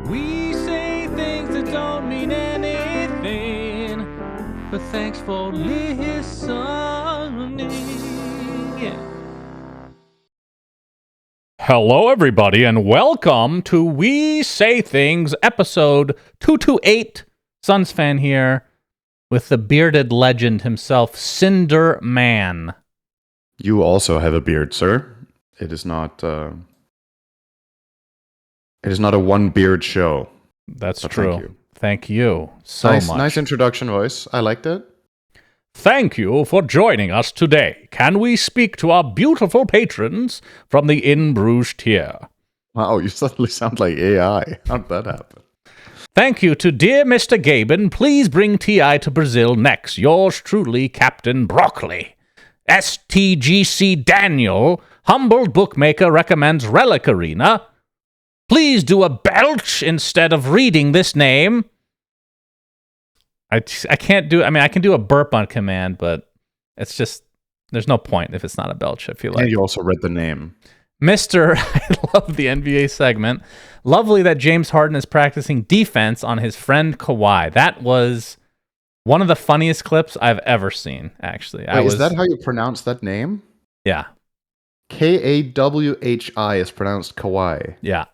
We say things that don't mean anything, but thanks for listening. Yeah. Hello, everybody, and welcome to We Say Things, episode 228. Suns fan here with the bearded legend himself, Cinder Man. You also have a beard, sir. It is not a one beard show. That's true. Thank you so much. Nice introduction voice. I liked it. Thank you for joining us today. Can we speak to our beautiful patrons from the In Bruges tier? Wow, you suddenly sound like AI. How'd that happen? Thank you to dear Mr. Gaben. Please bring TI to Brazil next. Yours truly, Captain Broccoli. STGC Daniel, humbled bookmaker, recommends Relic Arena. Please do a belch instead of reading this name. I can't do, I can do a burp on command, but it's just, there's no point if it's not a belch, I feel like. And you also read the name. Mr. I love the NBA segment. Lovely that James Harden is practicing defense on his friend Kawhi. That was one of the funniest clips I've ever seen, actually. Wait, is that how you pronounce that name? Yeah. Kawhi is pronounced Kawhi. Yeah.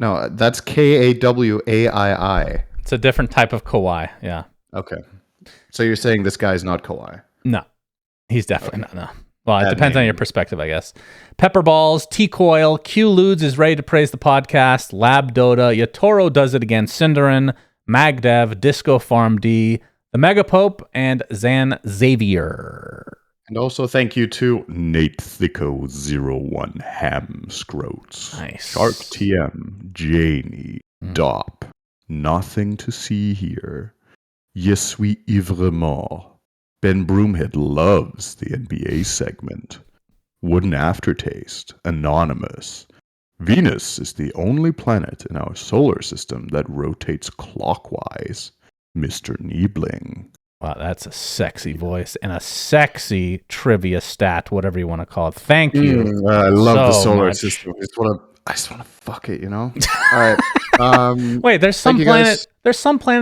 No, that's Kawaii. It's a different type of Kawhi, yeah. Okay. So you're saying this guy's not Kawhi? No. He's definitely not, no. Well, it depends on your perspective, I guess. Pepperballs, T-Coil, Q Ludes is ready to praise the podcast, Lab Dota, Yatoro does it again, Cinderin, Magdev, Disco Farm D, the Megapope, and Zan Xavier. And also thank you to Nate Thicko01, Ham Scroats, nice. Shark TM, Janie, Dop, Nothing to See Here, Je suis ivre mort. Ben Broomhead loves the NBA segment. Wooden Aftertaste, Anonymous. Venus is the only planet in our solar system that rotates clockwise. Mr. Niebling. Wow, that's a sexy voice and a sexy trivia stat, whatever you want to call it. Thank you. I love the solar much. system. I just want to fuck it, you know? All right. Wait, there's some planets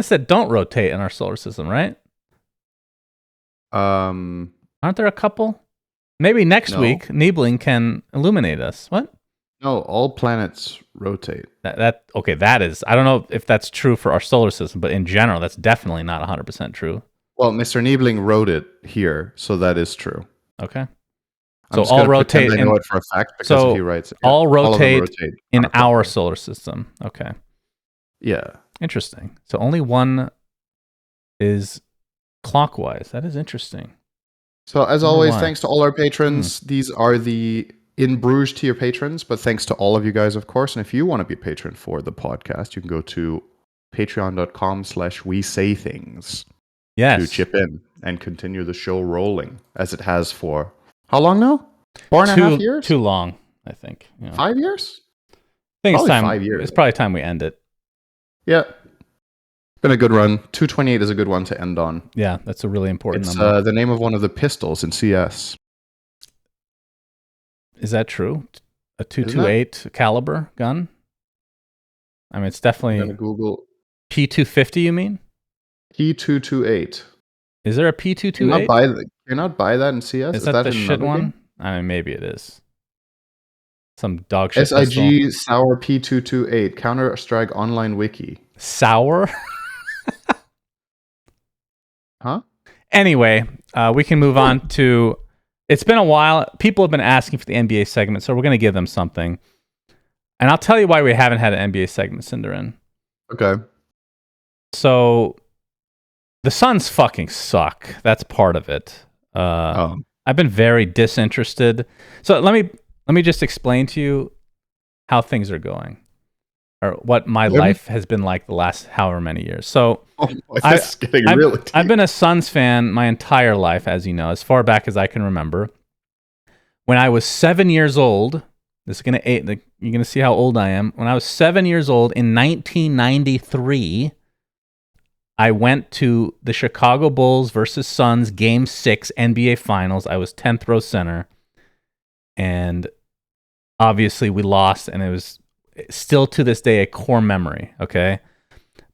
that don't rotate in our solar system, right? Aren't there a couple? Maybe next week, Niebling can illuminate us. What? No, all planets rotate. Okay, that is. I don't know if that's true for our solar system, but in general, that's definitely not 100% true. Well, Mr. Niebling wrote it here, so that is true. Okay. So all rotate. I know it for a fact because he writes it. All rotate in our solar system. Okay. Yeah. Interesting. So only one is clockwise. That is interesting. So as always, thanks to all our patrons. These are the In Bruges tier patrons, but thanks to all of you guys, of course. And if you want to be a patron for the podcast, you can go to patreon.com/WeSayThings. Yes. To chip in and continue the show rolling as it has for how long now? 4.5 years? Too long, I think. 5 years? I think it's time. 5 years. It's probably time we end it. Yeah. Been a good run. 228 is a good one to end on. Yeah, that's a really important number. number. It's the name of one of the pistols in CS. Is that true? A 228 caliber gun? I mean, it's definitely... I'm gonna Google... P250, you mean? P228. Is there a P228? Can you not buy that in CS? Is that the shit one? Game? I mean, maybe it is. Some dog shit SIG pistol. Sour P228. Counter-Strike Online Wiki. Sour? Huh? Anyway, we can move on to... It's been a while. People have been asking for the NBA segment, so we're going to give them something. And I'll tell you why we haven't had an NBA segment, Cinderin. Okay. So, the Suns fucking suck. That's part of it. I've been very disinterested. So let me just explain to you how things are going, or what my life has been like the last however many years. So I've been a Suns fan my entire life, as you know, as far back as I can remember. When I was 7 years old, you're gonna see how old I am. When I was 7 years old in 1993. I went to the Chicago Bulls versus Suns Game 6 NBA Finals. I was 10th row center. And obviously we lost, and it still to this day a core memory, okay?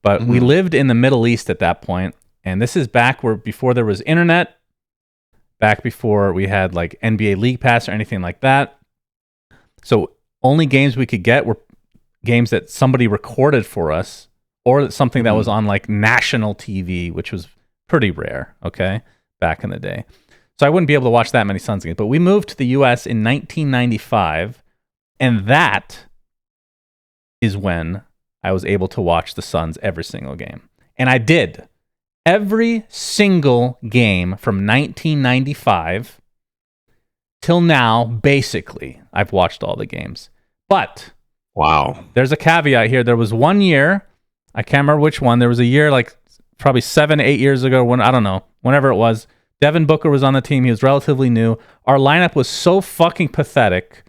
But we lived in the Middle East at that point, and this is back before there was internet, back before we had like NBA League Pass or anything like that. So only games we could get were games that somebody recorded for us, or something that was on like national TV, which was pretty rare, okay, back in the day. So I wouldn't be able to watch that many Suns games. But we moved to the U.S. in 1995, and that is when I was able to watch the Suns every single game. And I did. Every single game from 1995 till now, basically, I've watched all the games. But wow, there's a caveat here. There was 1 year, I can't remember which one. There was a year like probably 7-8 years ago, when I don't know, whenever it was. Devin Booker was on the team. He was relatively new. Our lineup was so fucking pathetic.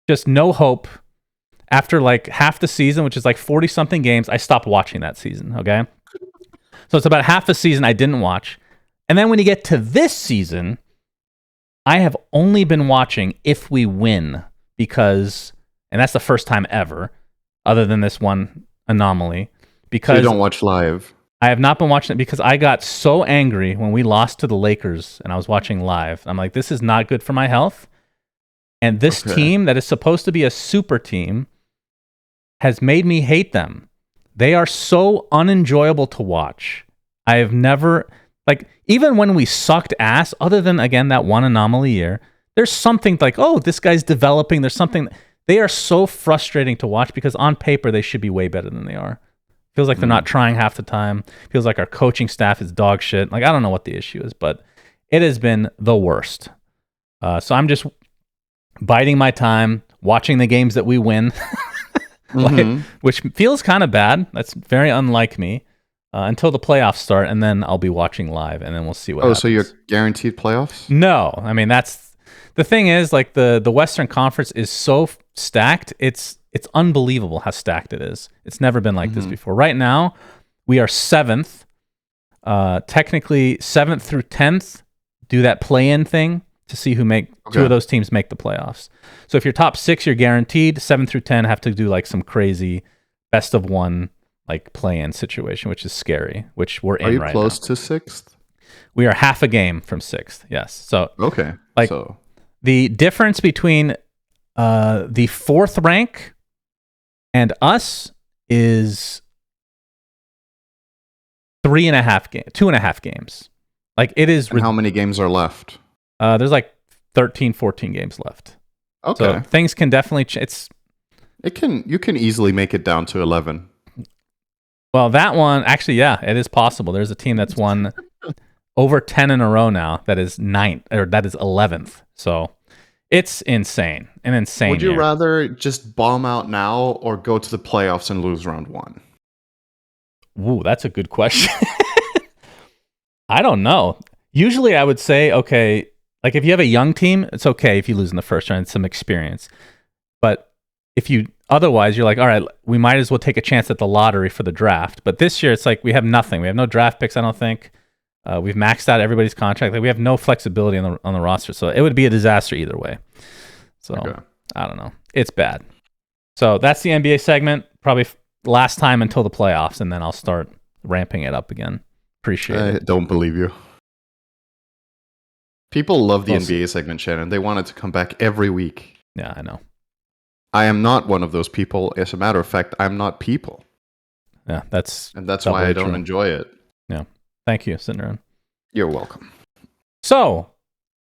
Just no hope. After like half the season, which is like 40-something games, I stopped watching that season, okay? So it's about half the season I didn't watch. And then when you get to this season, I have only been watching if we win, because, and that's the first time ever, other than this one anomaly, because so you don't watch live. I have not been watching it because I got so angry when we lost to the Lakers and I was watching live. I'm like, this is not good for my health. And this team that is supposed to be a super team has made me hate them. They are so unenjoyable to watch. I have never, like, even when we sucked ass, other than, again, that one anomaly year, there's something like, oh, this guy's developing. There's something. They are so frustrating to watch because on paper, they should be way better than they are. Feels like they're not trying half the time. Feels like our coaching staff is dog shit. Like, I don't know what the issue is, but it has been the worst. So I'm just biding my time, watching the games that we win, which feels kind of bad. That's very unlike me, until the playoffs start, and then I'll be watching live, and then we'll see what happens. So you're guaranteed playoffs? No. I mean, that's the thing is, like, the Western Conference is so stacked. It's unbelievable how stacked it is. It's never been like this before. Right now, we are 7th. Technically, 7th through 10th do that play-in thing to see who two of those teams make the playoffs. So if you're top 6, you're guaranteed. 7 through 10 have to do like some crazy best of one like play-in situation, which is scary, which we're in right now. Are you close to 6th? We are half a game from 6th, yes. So the difference between the 4th rank and us is 2.5 games. Like, it is. And how many games are left? There's like 13, 14 games left. Okay. So things can definitely you can easily make it down to 11. Well, that one, actually, yeah, it is possible. There's a team that's won over 10 in a row now that is 11th. So it's insane. An insane Would you year. rather just bomb out now or go to the playoffs and lose round 1? Ooh, that's a good question. I don't know. Usually I would say, okay, like if you have a young team, it's okay if you lose in the first round, it's some experience. But if you otherwise, you're like, all right, we might as well take a chance at the lottery for the draft. But this year, it's like we have nothing. We have no draft picks, I don't think. We've maxed out everybody's contract. Like, we have no flexibility on the roster. So it would be a disaster either way. So I don't know. It's bad. So that's the NBA segment. Probably last time until the playoffs, and then I'll start ramping it up again. Appreciate it. I don't believe you. People love the NBA segment, Shannon. They want it to come back every week. Yeah, I know. I am not one of those people. As a matter of fact, I'm not people. Yeah, that's why I don't enjoy it. Yeah. Thank you, Cinderin. You're welcome. So,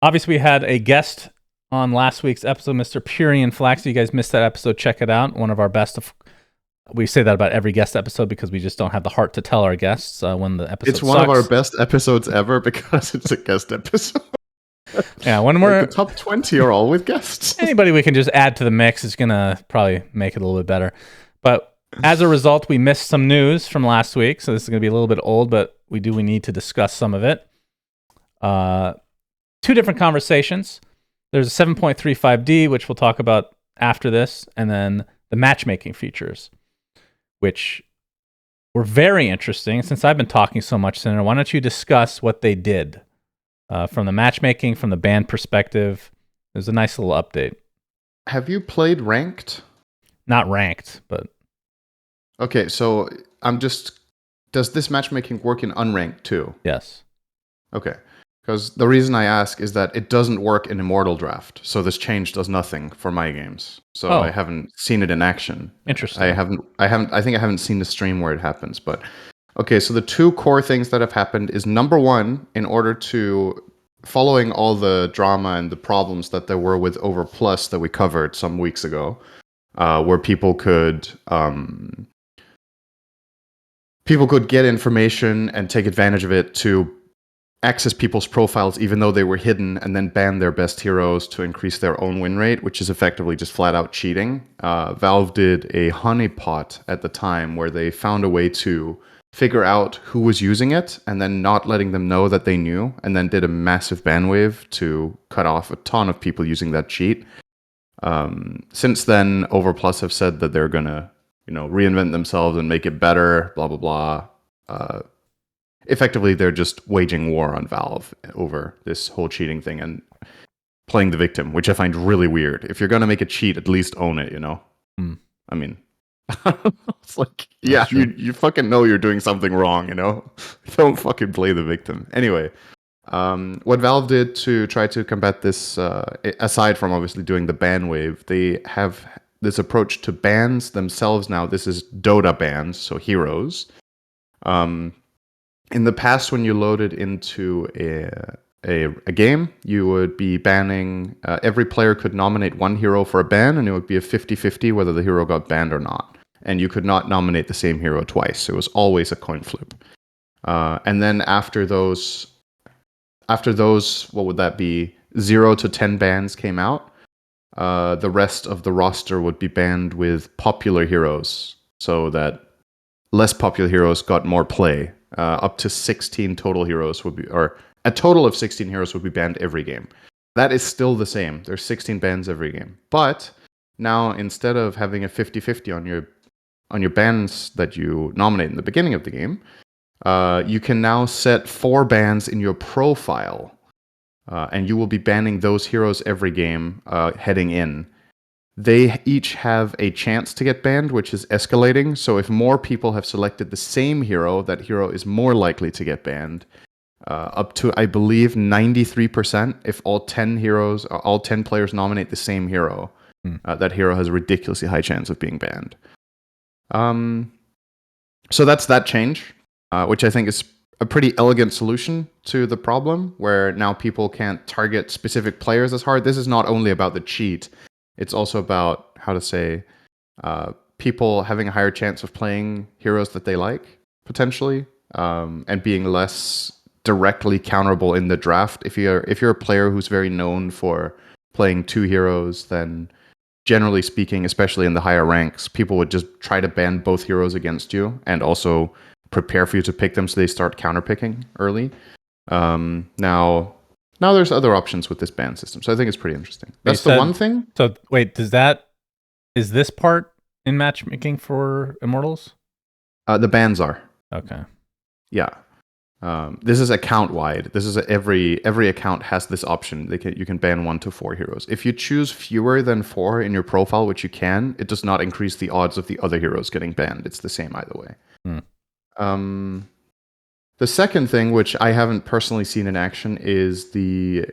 obviously, we had a guest on last week's episode, Mr. Purian Flax. If you guys missed that episode, check it out. One of our best. We say that about every guest episode because we just don't have the heart to tell our guests when the episode It's one of our best episodes ever because it's a guest episode. Yeah, when we're the top 20 are all with guests. Anybody we can just add to the mix is gonna probably make it a little bit better. But as a result, we missed some news from last week, so this is gonna be a little bit old, but we need to discuss some of it. 2 different conversations. There's a 7.35D, which we'll talk about after this, and then the matchmaking features, which were very interesting. Since I've been talking so much, Senator, why don't you discuss what they did? From the matchmaking, from the band perspective, there's a nice little update. Have you played ranked? Not ranked, but Okay, so does this matchmaking work in unranked too? yes. Okay. Because the reason I ask is that it doesn't work in Immortal Draft, so this change does nothing for my games. So I haven't seen it in action. Interesting. I think I haven't seen the stream where it happens, but okay, so the two core things that have happened is number one, in order to following all the drama and the problems that there were with Overplus that we covered some weeks ago, where people could get information and take advantage of it to access people's profiles even though they were hidden, and then ban their best heroes to increase their own win rate, which is effectively just flat out cheating. Valve did a honeypot at the time where they found a way to figure out who was using it and then not letting them know that they knew, and then did a massive ban wave to cut off a ton of people using that cheat. Since then, Overplus have said that they're gonna, reinvent themselves and make it better, blah blah blah. Effectively, they're just waging war on Valve over this whole cheating thing and playing the victim, which I find really weird. If you're gonna make a cheat, at least own it, I mean, it's like, yeah, you fucking know you're doing something wrong, Don't fucking play the victim. Anyway, what Valve did to try to combat this, aside from obviously doing the ban wave, they have this approach to bans themselves now. This is Dota bans, so heroes. In the past, when you loaded into a game, you would be banning, every player could nominate one hero for a ban, and it would be a 50-50 whether the hero got banned or not. And you could not nominate the same hero twice. It was always a coin flip. And then after those, what would that be? 0 to 10 bans came out. The rest of the roster would be banned with popular heroes, so that less popular heroes got more play. Up to 16 total heroes would be, or a total of 16 heroes would be banned every game. That is still the same. There's 16 bans every game. But now, instead of having a 50-50 on your bans that you nominate in the beginning of the game, you can now set 4 bans in your profile, and you will be banning those heroes every game heading in. They each have a chance to get banned, which is escalating. So if more people have selected the same hero, that hero is more likely to get banned. Up to, I believe, 93%. If all 10 players nominate the same hero, that hero has a ridiculously high chance of being banned. So that's that change, which I think is a pretty elegant solution to the problem, where now people can't target specific players as hard. This is not only about the cheat. It's also about, people having a higher chance of playing heroes that they like, potentially, and being less directly counterable in the draft. If you're a player who's very known for playing 2 heroes, then generally speaking, especially in the higher ranks, people would just try to ban both heroes against you and also prepare for you to pick them so they start counterpicking early. Now there's other options with this ban system, so I think it's pretty interesting. That's the one thing. So wait, is this part in matchmaking for Immortals? The bans are. Okay. Yeah. This is account wide. This is every account has this option. You can ban 1 to 4 heroes. If you choose fewer than 4 in your profile, which you can, it does not increase the odds of the other heroes getting banned. It's the same either way. The second thing, which I haven't personally seen in action, is the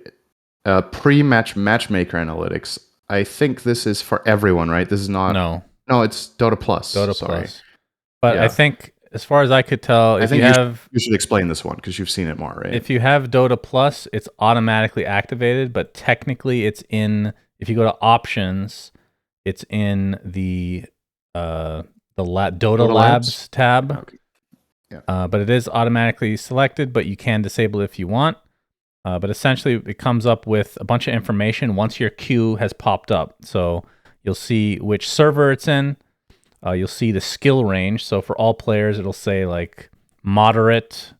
pre-match matchmaker analytics. I think this is for everyone, right? This is not. No, it's Dota Plus. Plus. But yeah. I think, as far as I could tell, you should explain this one because you've seen it more, right? If you have Dota Plus, it's automatically activated, but technically, it's in. If you go to options, it's in the Dota Labs tab. Okay. Yeah. But it is automatically selected, but you can disable it if you want. But essentially, it comes up with a bunch of information once your queue has popped up. So you'll see which server it's in. You'll see the skill range. So for all players, it'll say like moderate.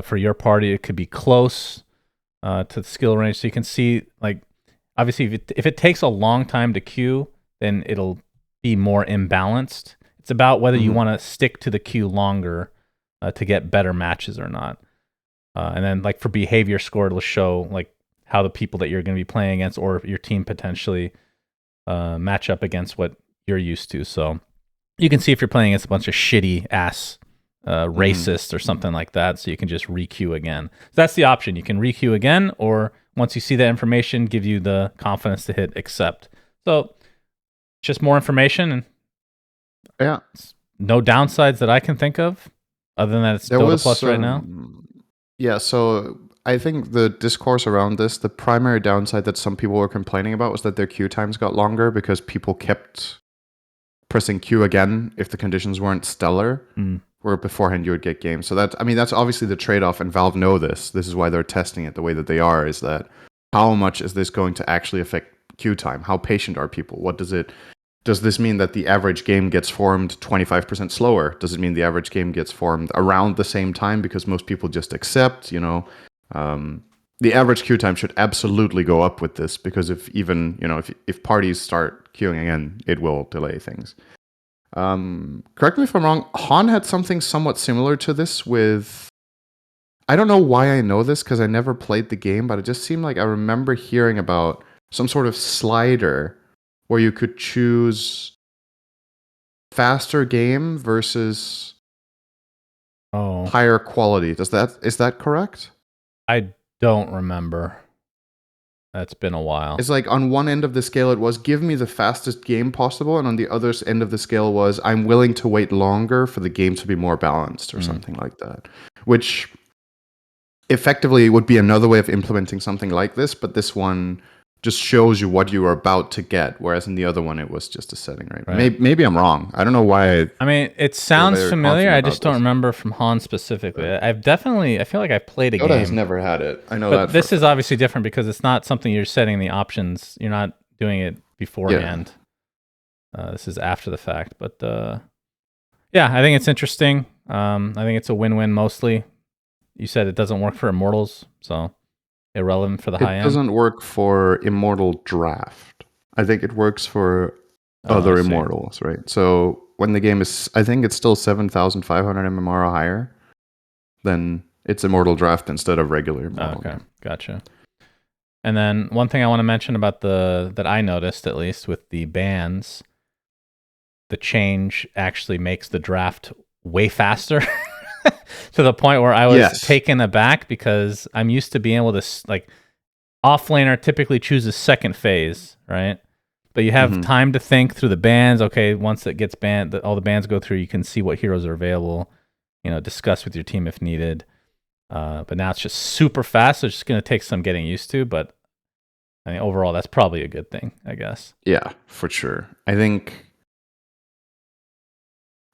For your party, it could be close to the skill range. So you can see, like, obviously, if it takes a long time to queue, then it'll be more imbalanced. It's about whether you want to stick to the queue longer to get better matches or not. And then, like, for behavior score, it'll show like how the people that you're going to be playing against or your team potentially match up against what you're used to. So you can see if you're playing against a bunch of shitty ass racists or something like that, so you can just requeue again. So that's the option. You can requeue again, or once you see that information, give you the confidence to hit accept. So just more information, and Yeah. no downsides that I can think of, other than that it's Dota Plus right now. Yeah, so I think the discourse around this, the primary downside that some people were complaining about was that their queue times got longer because people kept pressing queue again if the conditions weren't stellar, where beforehand you would get games. So that's obviously the trade-off, and Valve know this. This is why they're testing it the way that they are, is that how much is this going to actually affect queue time? How patient are people? Does this mean that the average game gets formed 25% slower? Does it mean the average game gets formed around the same time because most people just accept, the average queue time should absolutely go up with this, because if parties start queuing again, it will delay things. Correct me if I'm wrong, Han had something somewhat similar to this with, I don't know why I know this because I never played the game, but it just seemed like I remember hearing about some sort of slider where you could choose faster game versus higher quality. Is that correct? I don't remember. That's been a while. It's like on one end of the scale it was give me the fastest game possible, and on the other end of the scale was I'm willing to wait longer for the game to be more balanced or something like that. Which effectively would be another way of implementing something like this, but this one just shows you what you are about to get, whereas in the other one it was just a setting, right? Maybe I'm wrong. I don't know why. It sounds familiar. I just don't remember from Han specifically. Right. I feel like I've played a game. Dota has never had it. I know that. This is obviously different because it's not something you're setting in the options. You're not doing it beforehand. Yeah. This is after the fact, but I think it's interesting. I think it's a win-win mostly. You said it doesn't work for Immortals, so irrelevant for the high end. It doesn't work for Immortal Draft. I think it works for other Immortals, right? So when the game is, I think it's still 7,500 MMR or higher, then it's Immortal Draft instead of regular Immortal. Okay, gotcha. And then one thing I want to mention about that I noticed, at least with the bans, the change actually makes the draft way faster. To the point where I was taken aback, because I'm used to being able to, like, off laner typically chooses second phase, right? But you have time to think through the bans. Okay, once it gets banned, all the bans go through, you can see what heroes are available, discuss with your team if needed. But now it's just super fast, so it's just going to take some getting used to. But I mean, overall, that's probably a good thing, I guess. Yeah, for sure. I think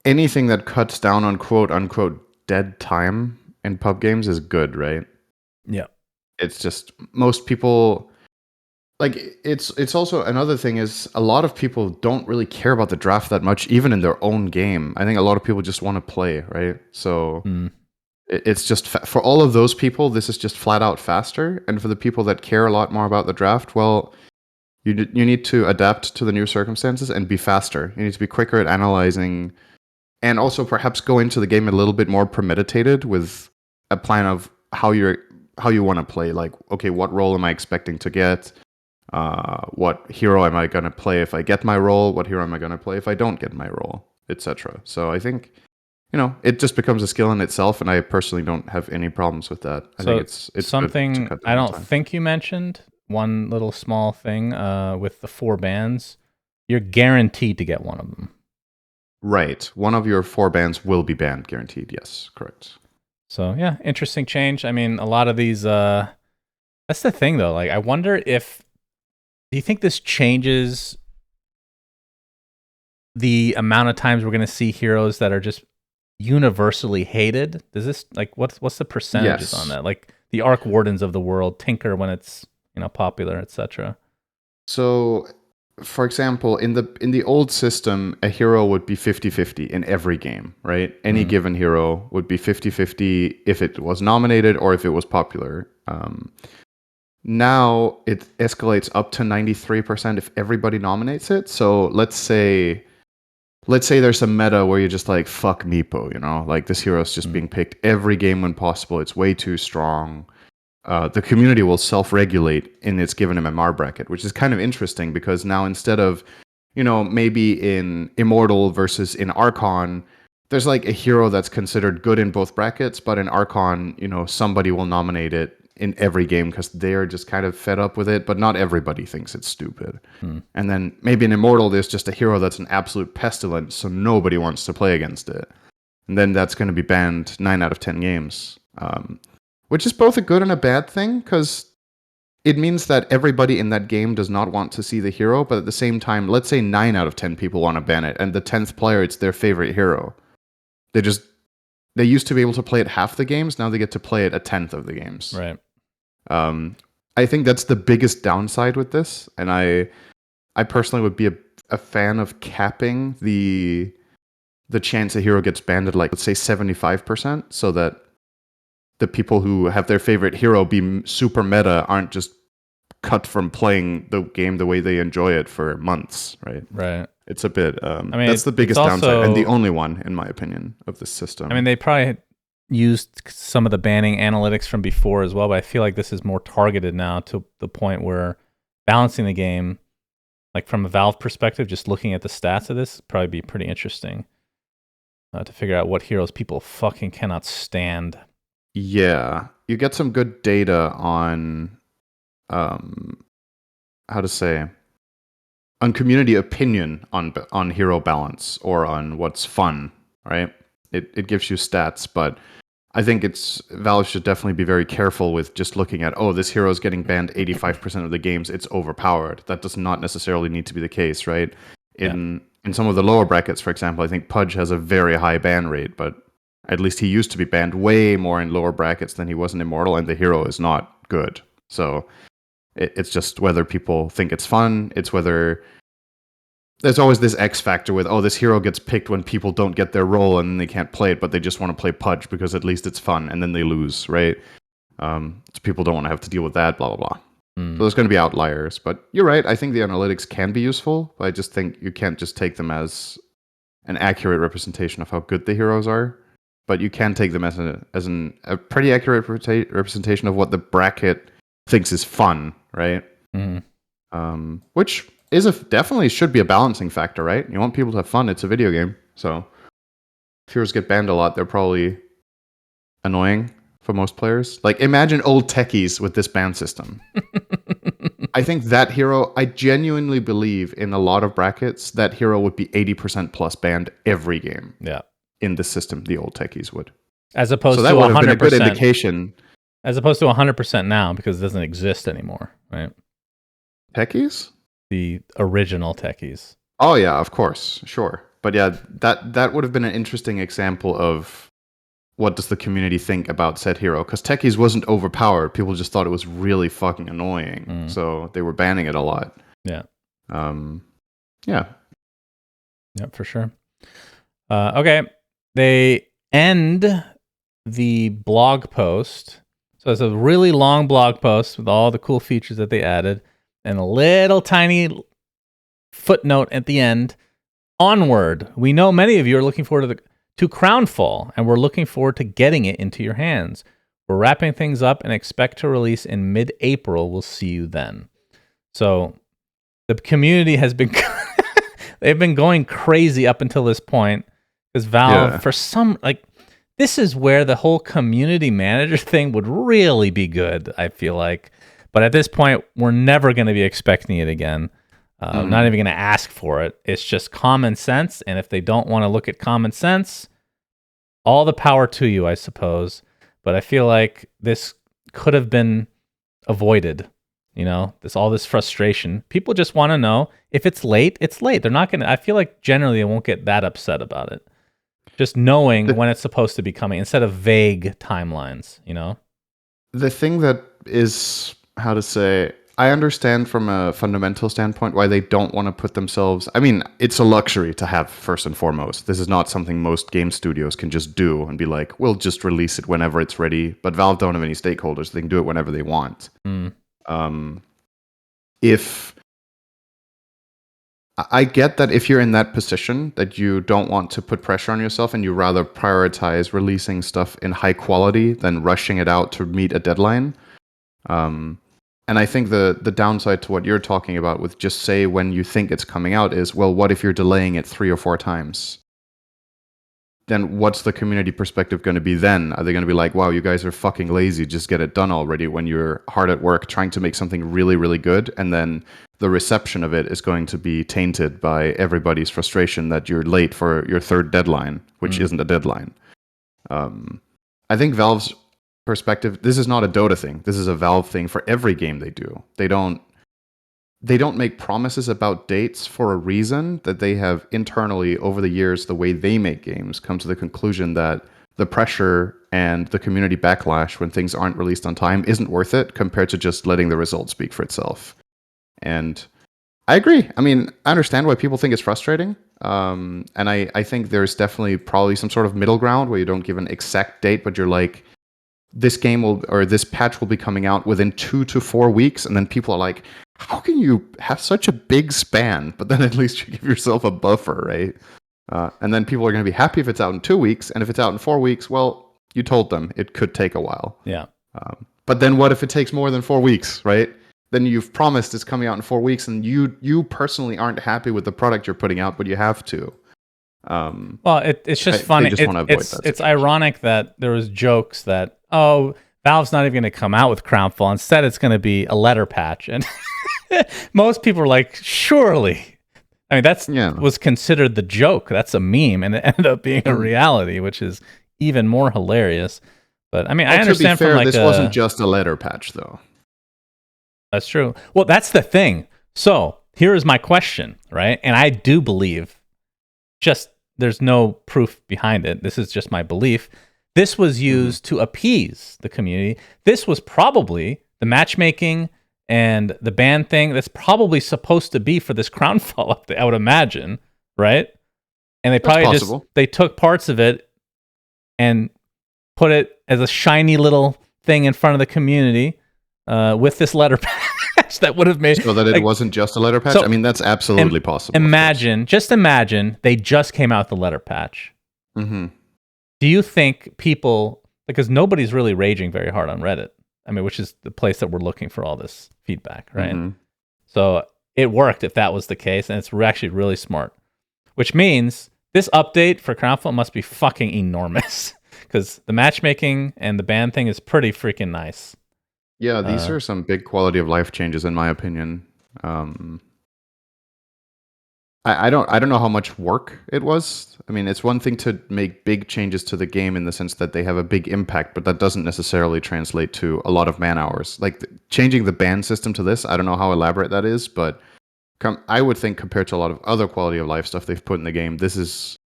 anything that cuts down on quote unquote dead time in pub games is good, right? Yeah. It's just most people, like, it's also another thing is a lot of people don't really care about the draft that much, even in their own game. I think a lot of people just want to play, right? So it's just for all of those people, this is just flat out faster. And for the people that care a lot more about the draft, well, you need to adapt to the new circumstances and be faster. You need to be quicker at analyzing, and also perhaps go into the game a little bit more premeditated with a plan of how you want to play. Like, okay, what role am I expecting to get? What hero am I going to play if I get my role? What hero am I going to play if I don't get my role? Etc. So I think, it just becomes a skill in itself, and I personally don't have any problems with that. I think it's something I don't think you mentioned. One little small thing with the 4 bans, you're guaranteed to get one of them. Right. One of your 4 bans will be banned, guaranteed. Yes, correct. So, yeah, interesting change. I mean, a lot of these... that's the thing, though. Like, I wonder if... Do you think this changes the amount of times we're going to see heroes that are just universally hated? Does this... Like, what's the percentages on that? Like, the Arc Wardens of the world tinker when it's, popular, etc. So... For example, in the old system, a hero would be 50-50 in every game, right? Any given hero would be 50-50 if it was nominated or if it was popular. Now it escalates up to 93% if everybody nominates it. So let's say there's a meta where you're just like, fuck Meepo, like this hero is just being picked every game when possible. It's way too strong. The community will self-regulate in its given MMR bracket, which is kind of interesting because now instead of maybe in Immortal versus in Archon, there's like a hero that's considered good in both brackets, but in Archon, somebody will nominate it in every game because they're just kind of fed up with it, but not everybody thinks it's stupid. And then maybe in Immortal, there's just a hero that's an absolute pestilence, so nobody wants to play against it. And then that's going to be banned 9 out of 10 games, which is both a good and a bad thing, because it means that everybody in that game does not want to see the hero, but at the same time, let's say 9 out of 10 people want to ban it, and the 10th player, it's their favorite hero. They used to be able to play it half the games, now they get to play it a 10th of the games. Right. I think that's the biggest downside with this, and I personally would be a fan of capping the chance a hero gets banned at, like, let's say 75%, so that the people who have their favorite hero be super meta aren't just cut from playing the game the way they enjoy it for months, right? Right. It's a bit, that's the biggest downside, and the only one, in my opinion, of this system. I mean, they probably used some of the banning analytics from before as well, but I feel like this is more targeted now to the point where balancing the game, like from a Valve perspective, just looking at the stats of this, probably be pretty interesting to figure out what heroes people fucking cannot stand. Yeah, you get some good data on, on community opinion on hero balance or on what's fun, right? It gives you stats, but I think Valve should definitely be very careful with just looking at, this hero is getting banned 85% of the games, it's overpowered. That does not necessarily need to be the case, right? In some of the lower brackets, for example, I think Pudge has a very high ban rate, but at least he used to be banned way more in lower brackets than he was in Immortal, and the hero is not good. So it's just whether people think it's fun. It's whether there's always this X factor with, this hero gets picked when people don't get their role and they can't play it, but they just want to play Pudge because at least it's fun, and then they lose, right? So people don't want to have to deal with that, blah, blah, blah. So there's going to be outliers, but you're right. I think the analytics can be useful, but I just think you can't just take them as an accurate representation of how good the heroes are. But you can take them as a pretty accurate representation of what the bracket thinks is fun, right? Which is definitely should be a balancing factor, right? You want people to have fun. It's a video game, so if heroes get banned a lot, they're probably annoying for most players. Like, imagine old techies with this ban system. I think that hero, I genuinely believe in a lot of brackets, that hero would be 80% plus banned every game. Yeah. In the system, the old techies would. As opposed to 100%. So that would have been a good indication. As opposed to 100% now, because it doesn't exist anymore, right? Techies? The original techies. Oh yeah, of course, sure. But yeah, that would have been an interesting example of what does the community think about said hero? Because techies wasn't overpowered. People just thought it was really fucking annoying, so they were banning it a lot. Yeah. Yeah. Yeah, for sure. Okay. They end the blog post. So it's a really long blog post with all the cool features that they added and a little tiny footnote at the end. Onward. We know many of you are looking forward to Crownfall, and we're looking forward to getting it into your hands. We're wrapping things up and expect to release in mid-April. We'll see you then. So the community has been they've been going crazy up until this point. Because Valve, for some, this is where the whole community manager thing would really be good, I feel like. But at this point, we're never going to be expecting it again. I'm not even going to ask for it. It's just common sense. And if they don't want to look at common sense, all the power to you, I suppose. But I feel like this could have been avoided. All this frustration. People just want to know if it's late, it's late. They're not going to, I feel like generally they won't get that upset about it. Just knowing when it's supposed to be coming instead of vague timelines, The thing that is, I understand from a fundamental standpoint why they don't want to put themselves... I mean, it's a luxury to have, first and foremost. This is not something most game studios can just do and be like, we'll just release it whenever it's ready. But Valve don't have any stakeholders. They can do it whenever they want. If... I get that if you're in that position, that you don't want to put pressure on yourself and you rather prioritize releasing stuff in high quality than rushing it out to meet a deadline. And I think the downside to what you're talking about with just say when you think it's coming out is, well, what if you're delaying it 3 or 4 times? Then what's the community perspective going to be then? Are they going to be like, wow, you guys are fucking lazy, just get it done already, when you're hard at work trying to make something really, really good, and then the reception of it is going to be tainted by everybody's frustration that you're late for your 3rd deadline, which isn't a deadline. I think Valve's perspective, this is not a Dota thing. This is a Valve thing for every game they do. They don't make promises about dates for a reason. That they have internally, over the years, the way they make games, come to the conclusion that the pressure and the community backlash when things aren't released on time isn't worth it compared to just letting the result speak for itself. And I agree. I mean, I understand why people think it's frustrating. And I think there's definitely probably some sort of middle ground where you don't give an exact date, but you're like, this game will, or this patch will be coming out within 2 to 4 weeks. And then people are like, how can you have such a big span? But then at least you give yourself a buffer, right? And then people are going to be happy if it's out in 2 weeks. And if it's out in 4 weeks, well, you told them it could take a while. Yeah. But then what if it takes more than 4 weeks, right? Then you've promised it's coming out in 4 weeks, and you personally aren't happy with the product you're putting out, but you have to. Well, it's just funny. It's ironic that there was jokes that, oh, Valve's not even going to come out with Crownfall. Instead, it's going to be a letter patch. And most people are like, surely. I mean, was considered the joke. That's a meme, and it ended up being a reality, which is even more hilarious. But I mean, I understand to be fair, from like this wasn't just a letter patch, though. That's true. Well, that's the thing. So here is my question, right? And I do believe, just there's no proof behind it. This is just my belief. This was used to appease the community. This was probably the matchmaking and the ban thing that's probably supposed to be for this Crownfall update, I would imagine, right? And they probably they took parts of it and put it as a shiny little thing in front of the community with this letter patch that would have made... So that it wasn't just a letter patch? I mean, that's absolutely possible. Just imagine they just came out with the letter patch. Mm-hmm. Do you think people... Because nobody's really raging very hard on Reddit. I mean, which is the place that we're looking for all this feedback, right? Mm-hmm. So it worked if that was the case, and it's actually really smart. Which means this update for Crownfall must be fucking enormous. Because the matchmaking and the ban thing is pretty freaking nice. Yeah, these are some big quality of life changes, in my opinion. I don't know how much work it was. I mean, it's one thing to make big changes to the game in the sense that they have a big impact, but that doesn't necessarily translate to a lot of man hours. Like changing the ban system to this, I don't know how elaborate that is, but I would think compared to a lot of other quality of life stuff they've put in the game, this is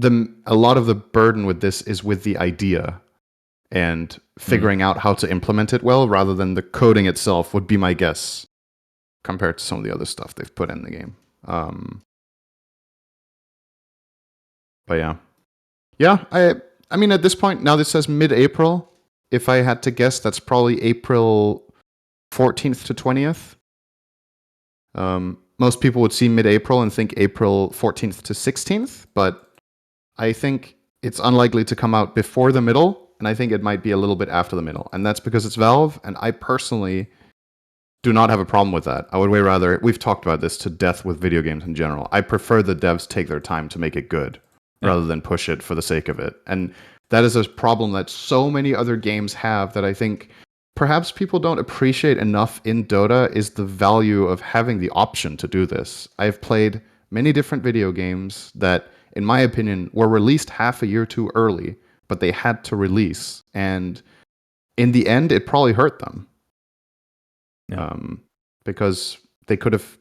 a lot of the burden with this is with the idea and figuring out how to implement it well, rather than the coding itself, would be my guess, compared to some of the other stuff they've put in the game. But yeah, I mean, at this point, now this says mid-April. If I had to guess, that's probably April 14th to 20th. Most people would see mid-April and think April 14th to 16th, but I think it's unlikely to come out before the middle, and I think it might be a little bit after the middle. And that's because it's Valve, and I personally do not have a problem with that. I would way rather, we've talked about this to death with video games in general. I prefer the devs take their time to make it good, rather than push it for the sake of it. And that is a problem that so many other games have that I think perhaps people don't appreciate enough in Dota, is the value of having the option to do this. I've played many different video games that, in my opinion, were released half a year too early, but they had to release. And in the end, it probably hurt them. Yeah. Because they could have...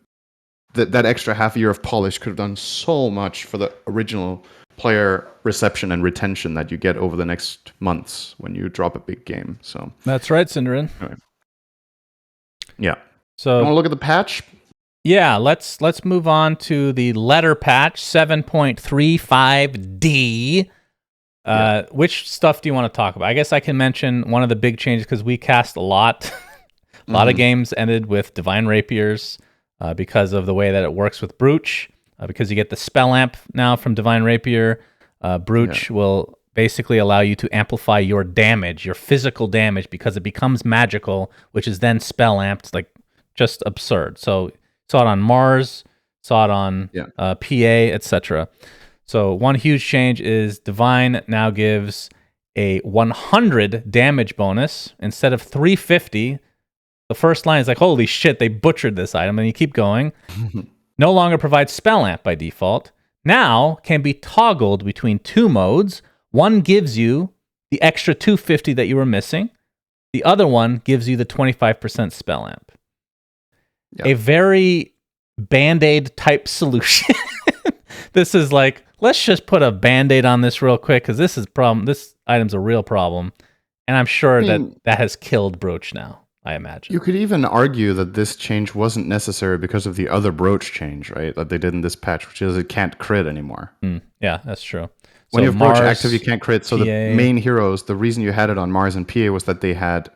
That extra half a year of polish could have done so much for the original player reception and retention that you get over the next months when you drop a big game. So that's right, Cinderin. Anyway. Yeah. So you want to look at the patch? Yeah, let's move on to the letter patch 7.35D. Which stuff do you want to talk about? I guess I can mention one of the big changes because we cast a lot. A lot of games ended with Divine Rapiers because of the way that it works with Brooch. Because you get the spell amp now from Divine Rapier. Brooch will basically allow you to amplify your damage, your physical damage, because it becomes magical, which is then spell amped, like just absurd. So saw it on Mars, saw it on PA, etc. So one huge change is Divine now gives a 100 damage bonus instead of 350. The first line is like, holy shit, they butchered this item. And you keep going. No longer provides spell amp by default. Now can be toggled between two modes. One gives you the extra 250 that you were missing. The other one gives you the 25% spell amp. Yep. A very Band-Aid type solution. This is like, let's just put a Band-Aid on this real quick because this is problem. This item's a real problem. And I'm sure that has killed Brooch now, I imagine. You could even argue that this change wasn't necessary because of the other Brooch change, right? That they did in this patch, which is it can't crit anymore. Yeah, that's true. When you have Brooch active, you can't crit. So PA, the main heroes, the reason you had it on Mars and PA was that they had,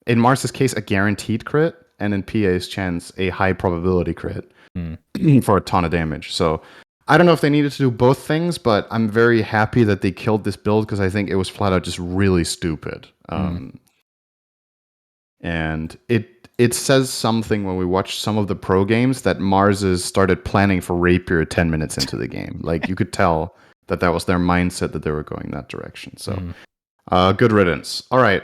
in Mars's case, a guaranteed crit, and in PA's chance, a high probability crit for a ton of damage. So I don't know if they needed to do both things, but I'm very happy that they killed this build because I think it was flat out just really stupid. And it says something when we watch some of the pro games that Mars started planning for Rapier 10 minutes into the game. Like you could tell that was their mindset that they were going that direction. So good riddance. All right.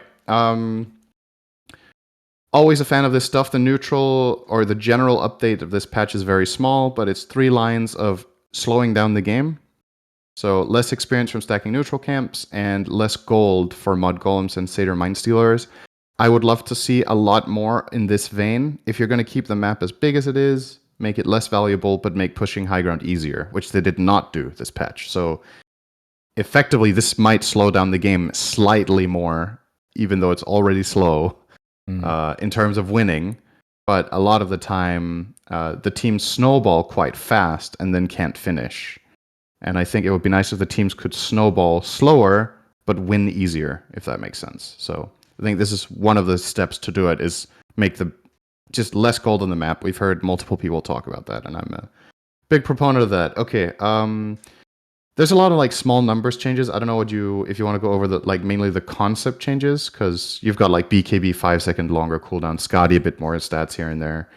Always a fan of this stuff. The neutral or the general update of this patch is very small, but it's 3 lines of slowing down the game. So less experience from stacking neutral camps and less gold for mud golems and satyr mind stealers. I would love to see a lot more in this vein. If you're going to keep the map as big as it is, make it less valuable, but make pushing high ground easier, which they did not do this patch. So effectively, this might slow down the game slightly more, even though it's already slow in terms of winning. But a lot of the time, the teams snowball quite fast and then can't finish. And I think it would be nice if the teams could snowball slower, but win easier, if that makes sense. So I think this is one of the steps to do it, is make just less gold on the map. We've heard multiple people talk about that, and I'm a big proponent of that. Okay, there's a lot of like small numbers changes. I don't know if you want to go over the mainly the concept changes, because you've got like BKB 5 second longer cooldown, Scotty a bit more stats here and there.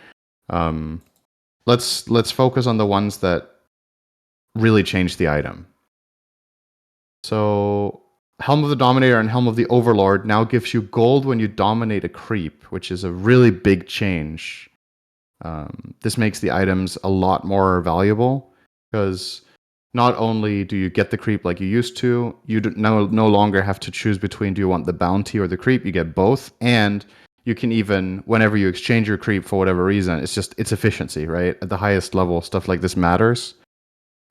Let's focus on the ones that really change the item. So Helm of the Dominator and Helm of the Overlord now gives you gold when you dominate a creep, which is a really big change. This makes the items a lot more valuable, because not only do you get the creep like you used to, you no longer have to choose between do you want the bounty or the creep. You get both, and you can even, whenever you exchange your creep for whatever reason, it's efficiency, right? At the highest level, stuff like this matters.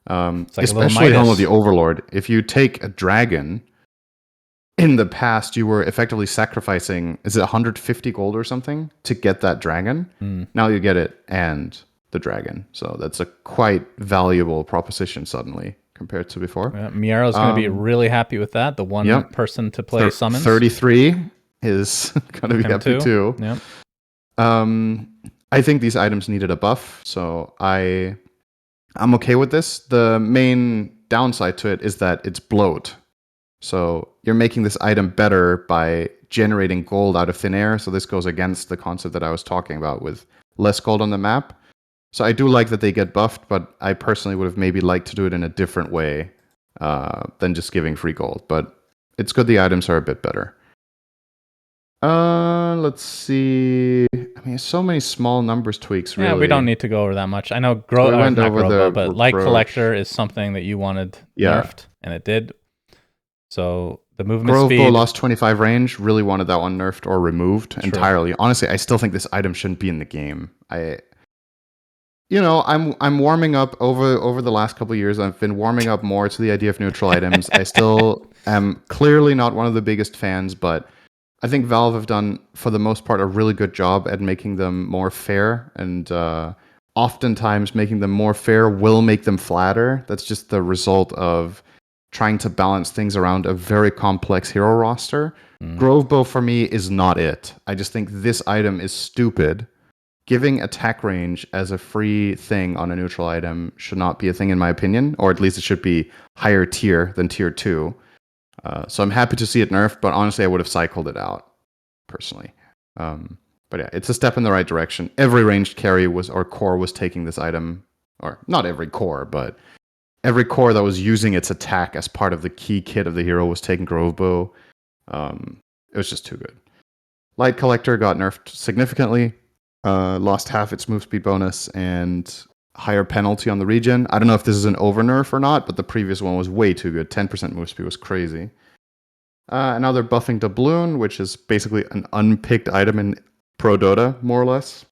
Especially Helm of the Overlord. If you take a dragon, in the past you were effectively sacrificing, is it 150 gold or something to get that dragon? Now you get it and the dragon. So that's a quite valuable proposition suddenly compared to before. Miaro's going to be really happy with that. The one person to play summons. 33 is going to be happy too. Yep. I think these items needed a buff, so I'm okay with this. The main downside to it is that it's bloat. So you're making this item better by generating gold out of thin air. So this goes against the concept that I was talking about with less gold on the map. So I do like that they get buffed, but I personally would have maybe liked to do it in a different way than just giving free gold. But it's good the items are a bit better. Let's see. I mean, so many small numbers tweaks, really. Yeah, we don't need to go over that much. I know but Light Collector is something that you wanted nerfed, and it did. So the movement Grove speed... Bow lost 25 range. Really wanted that one nerfed or removed entirely. Honestly, I still think this item shouldn't be in the game. I'm warming up over the last couple of years. I've been warming up more to the idea of neutral items. I still am clearly not one of the biggest fans, but I think Valve have done, for the most part, a really good job at making them more fair, and oftentimes making them more fair will make them flatter. That's just the result of trying to balance things around a very complex hero roster. Grove Bow, for me, is not it. I just think this item is stupid. Giving attack range as a free thing on a neutral item should not be a thing, in my opinion, or at least it should be higher tier than tier 2. So I'm happy to see it nerfed, but honestly, I would have cycled it out personally. But yeah, it's a step in the right direction. Every ranged carry or core was taking this item, or not every core, but every core that was using its attack as part of the key kit of the hero was taking Grove Bow. It was just too good. Light Collector got nerfed significantly, lost half its move speed bonus and higher penalty on the regen. I don't know if this is an over nerf or not, but the previous one was way too good. 10% move speed was crazy. And now they're buffing Doubloon, which is basically an unpicked item in Pro Dota, more or less.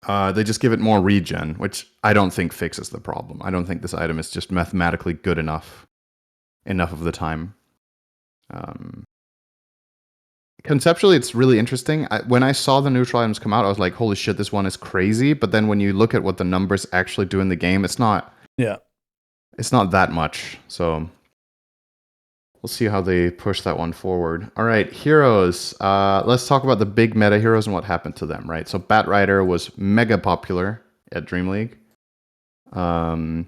They just give it more regen, which I don't think fixes the problem. I don't think this item is just mathematically good enough of the time. Conceptually, it's really interesting. When I saw the neutral items come out, I was like, holy shit, this one is crazy. But then when you look at what the numbers actually do in the game, it's not that much. So we'll see how they push that one forward. All right, heroes. Let's talk about the big meta heroes and what happened to them, right? So Bat Rider was mega popular at Dream League. Bat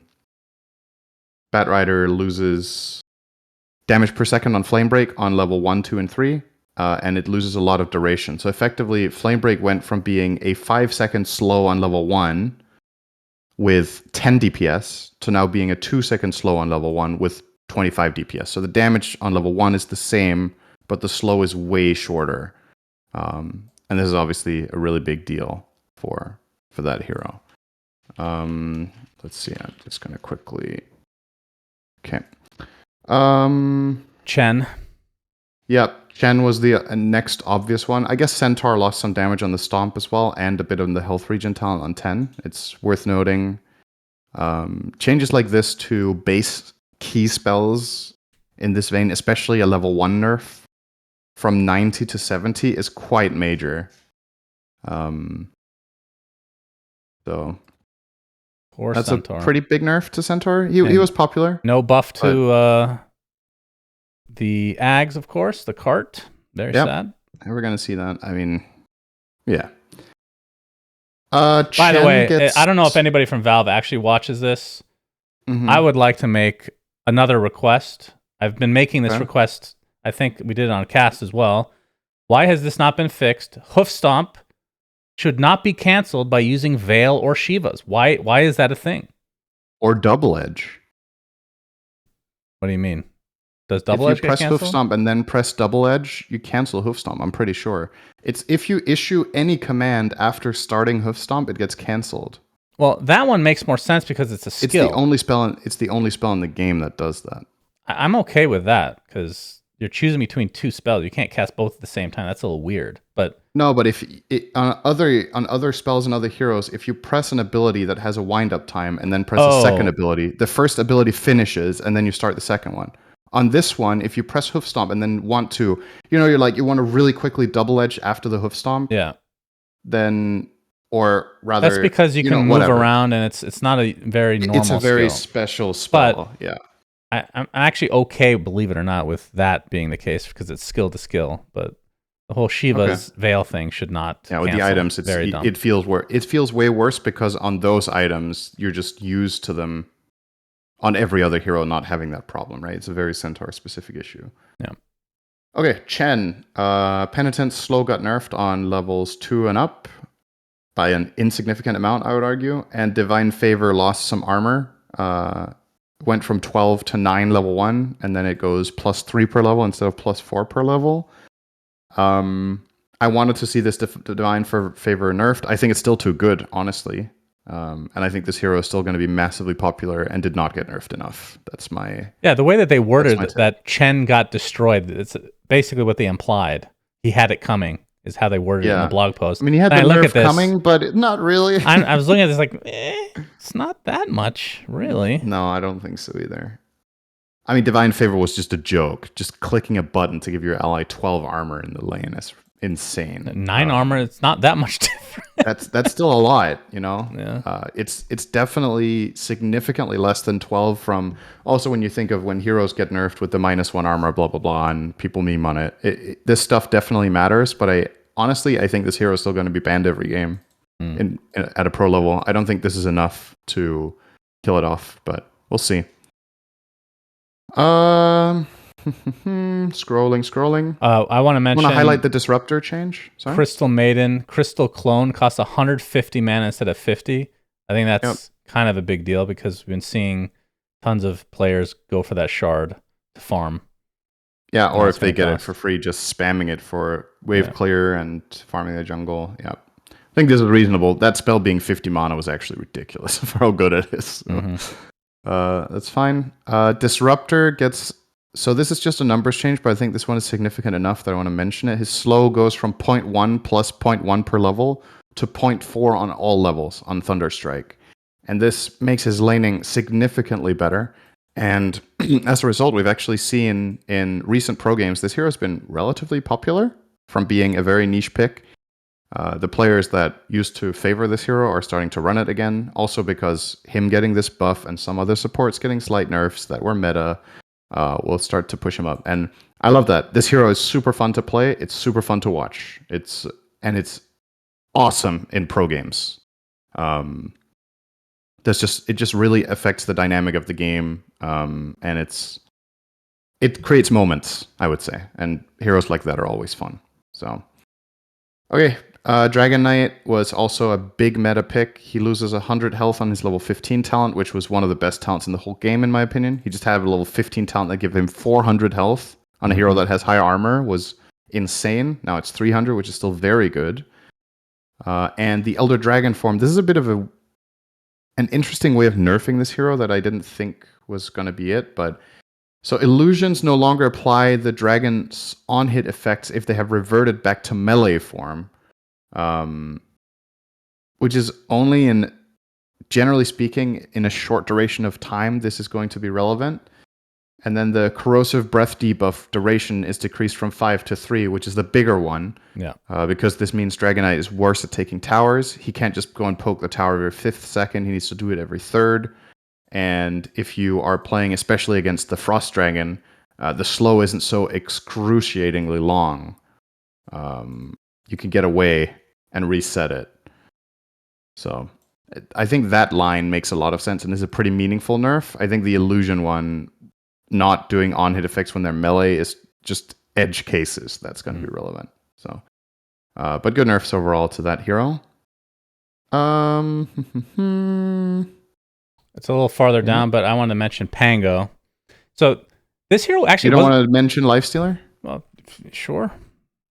Rider loses damage per second on Flame Break on level 1, 2, and 3. And it loses a lot of duration. So effectively, Flame Break went from being a 5-second slow on level 1 with 10 DPS to now being a 2-second slow on level 1 with 25 DPS. So the damage on level 1 is the same, but the slow is way shorter. And this is obviously a really big deal for that hero. Let's see. I'm just going to quickly... Okay. Chen. Yep. Chen was the next obvious one. I guess Centaur lost some damage on the Stomp as well, and a bit on the health regen talent on 10. It's worth noting. Changes like this to base key spells in this vein, especially a level 1 nerf from 90 to 70, is quite major. So Poor that's Centaur. a pretty big nerf to Centaur. He was popular. No buff to the Ags, of course, the cart. Very sad. We're going to see that. I mean, yeah. By the way, I don't know if anybody from Valve actually watches this. Mm-hmm. I would like to make another request. I've been making this request. I think we did it on cast as well. Why has this not been fixed? Hoof Stomp should not be canceled by using Veil or Shivas. Why is that a thing? Or Double Edge. What do you mean? Does Double Edge get canceled? If you press Hoof Stomp and then press Double Edge, you cancel Hoof Stomp, I'm pretty sure. It's if you issue any command after starting Hoof Stomp, it gets canceled. Well, that one makes more sense because it's a skill. It's the only spell in the game that does that. I'm okay with that because you're choosing between two spells. You can't cast both at the same time. That's a little weird. But if on other spells and other heroes, if you press an ability that has a wind up time and then press a second ability, the first ability finishes and then you start the second one. On this one, if you press Hoof Stomp and then want to, you want to really quickly Double Edge after the Hoof Stomp. Yeah. Then, or rather, that's because you can move around and it's not a very normal. It's a very special spell. But yeah. I'm actually okay, believe it or not, with that being the case because it's skill to skill. But the whole Shiva's Veil thing should not. Yeah, with the items, it feels way worse because on those items you're just used to them. On every other hero not having that problem, right? It's a very Centaur specific issue. Yeah. Okay, Chen. Penitence slow got nerfed on levels 2 and up by an insignificant amount, I would argue. And Divine Favor lost some armor. Went from 12 to 9 level 1, and then it goes +3 per level instead of +4 per level. I wanted to see this Divine Favor nerfed. I think it's still too good, honestly. And I think this hero is still going to be massively popular and did not get nerfed enough. That's my... Yeah, the way that they worded that Chen got destroyed, it's basically what they implied. He had it coming, is how they worded it in the blog post. I mean, he had the nerf coming, but not really. I was looking at this like, it's not that much, really. No, I don't think so either. I mean, Divine Favor was just a joke. Just clicking a button to give your ally 12 armor in the lane is insane. 9 armor, it's not that much different. That's still a lot, Yeah. It's definitely significantly less than 12 from... Also, when you think of when heroes get nerfed with the -1 armor, blah, blah, blah, and people meme on it, this stuff definitely matters, but I think this hero is still going to be banned every game at a pro level. I don't think this is enough to kill it off, but we'll see. Scrolling. I want to mention. Want to highlight the disruptor change? Sorry? Crystal Maiden, Crystal Clone costs 150 mana instead of 50. I think that's kind of a big deal because we've been seeing tons of players go for that shard to farm. Yeah, or if they get it for free, just spamming it for wave clear and farming the jungle. Yeah. I think this is reasonable. That spell being 50 mana was actually ridiculous for how good it is. So, that's fine. Disruptor gets... So this is just a numbers change, but I think this one is significant enough that I want to mention it. His slow goes from 0.1 plus 0.1 per level to 0.4 on all levels on Thunderstrike. And this makes his laning significantly better. And as a result, we've actually seen in recent pro games, this hero has been relatively popular from being a very niche pick. The players that used to favor this hero are starting to run it again, also because him getting this buff and some other supports getting slight nerfs that were meta will start to push him up. And I love that. This hero is super fun to play. It's super fun to watch. It's awesome in pro games. It just really affects the dynamic of the game, and it creates moments, I would say, and heroes like that are always fun. So, okay, Dragon Knight was also a big meta pick. He loses 100 health on his level 15 talent, which was one of the best talents in the whole game, in my opinion. He just had a level 15 talent that gave him 400 health on a hero that has high armor, was insane. Now it's 300, which is still very good. And the Elder Dragon form, this is a bit of an interesting way of nerfing this hero that I didn't think was going to be it. But so illusions no longer apply the dragon's on-hit effects if they have reverted back to melee form, which is only in, generally speaking, in a short duration of time, this is going to be relevant. And then the corrosive breath debuff duration is decreased from 5 to 3, which is the bigger one. Yeah. Because this means Dragon Knight is worse at taking towers. He can't just go and poke the tower every 5th second. He needs to do it every 3rd. And if you are playing, especially against the Frost Dragon, the slow isn't so excruciatingly long. You can get away and reset it. So I think that line makes a lot of sense and is a pretty meaningful nerf. I think the illusion one, not doing on-hit effects when they're melee, is just edge cases that's going to be relevant. So, but good nerfs overall to that hero. It's a little farther down, but I want to mention Pango. So this hero actually... You don't want to mention Lifestealer? Well, sure.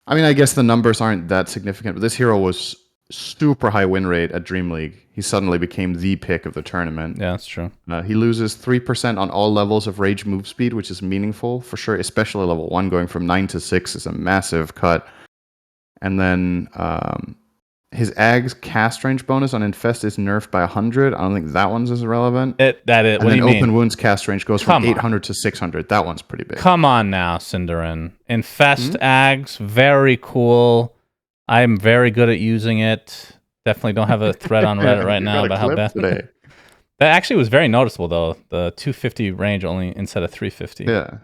I mean, I guess the numbers aren't that significant, but this hero was super high win rate at Dream League. He suddenly became the pick of the tournament. Yeah, that's true. He loses 3% on all levels of Rage move speed, which is meaningful for sure, especially level 1. Going from 9 to 6 is a massive cut. And then his Ag's cast range bonus on Infest is nerfed by 100. I don't think that one's as relevant. And then Open Wounds cast range goes from 800 to 600. That one's pretty big. Come on now, Cinderin. Infest Ags, very cool. I'm very good at using it. Definitely don't have a thread on Reddit right now about how bad. Today. That actually was very noticeable, though. The 250 range only instead of 350. Yeah.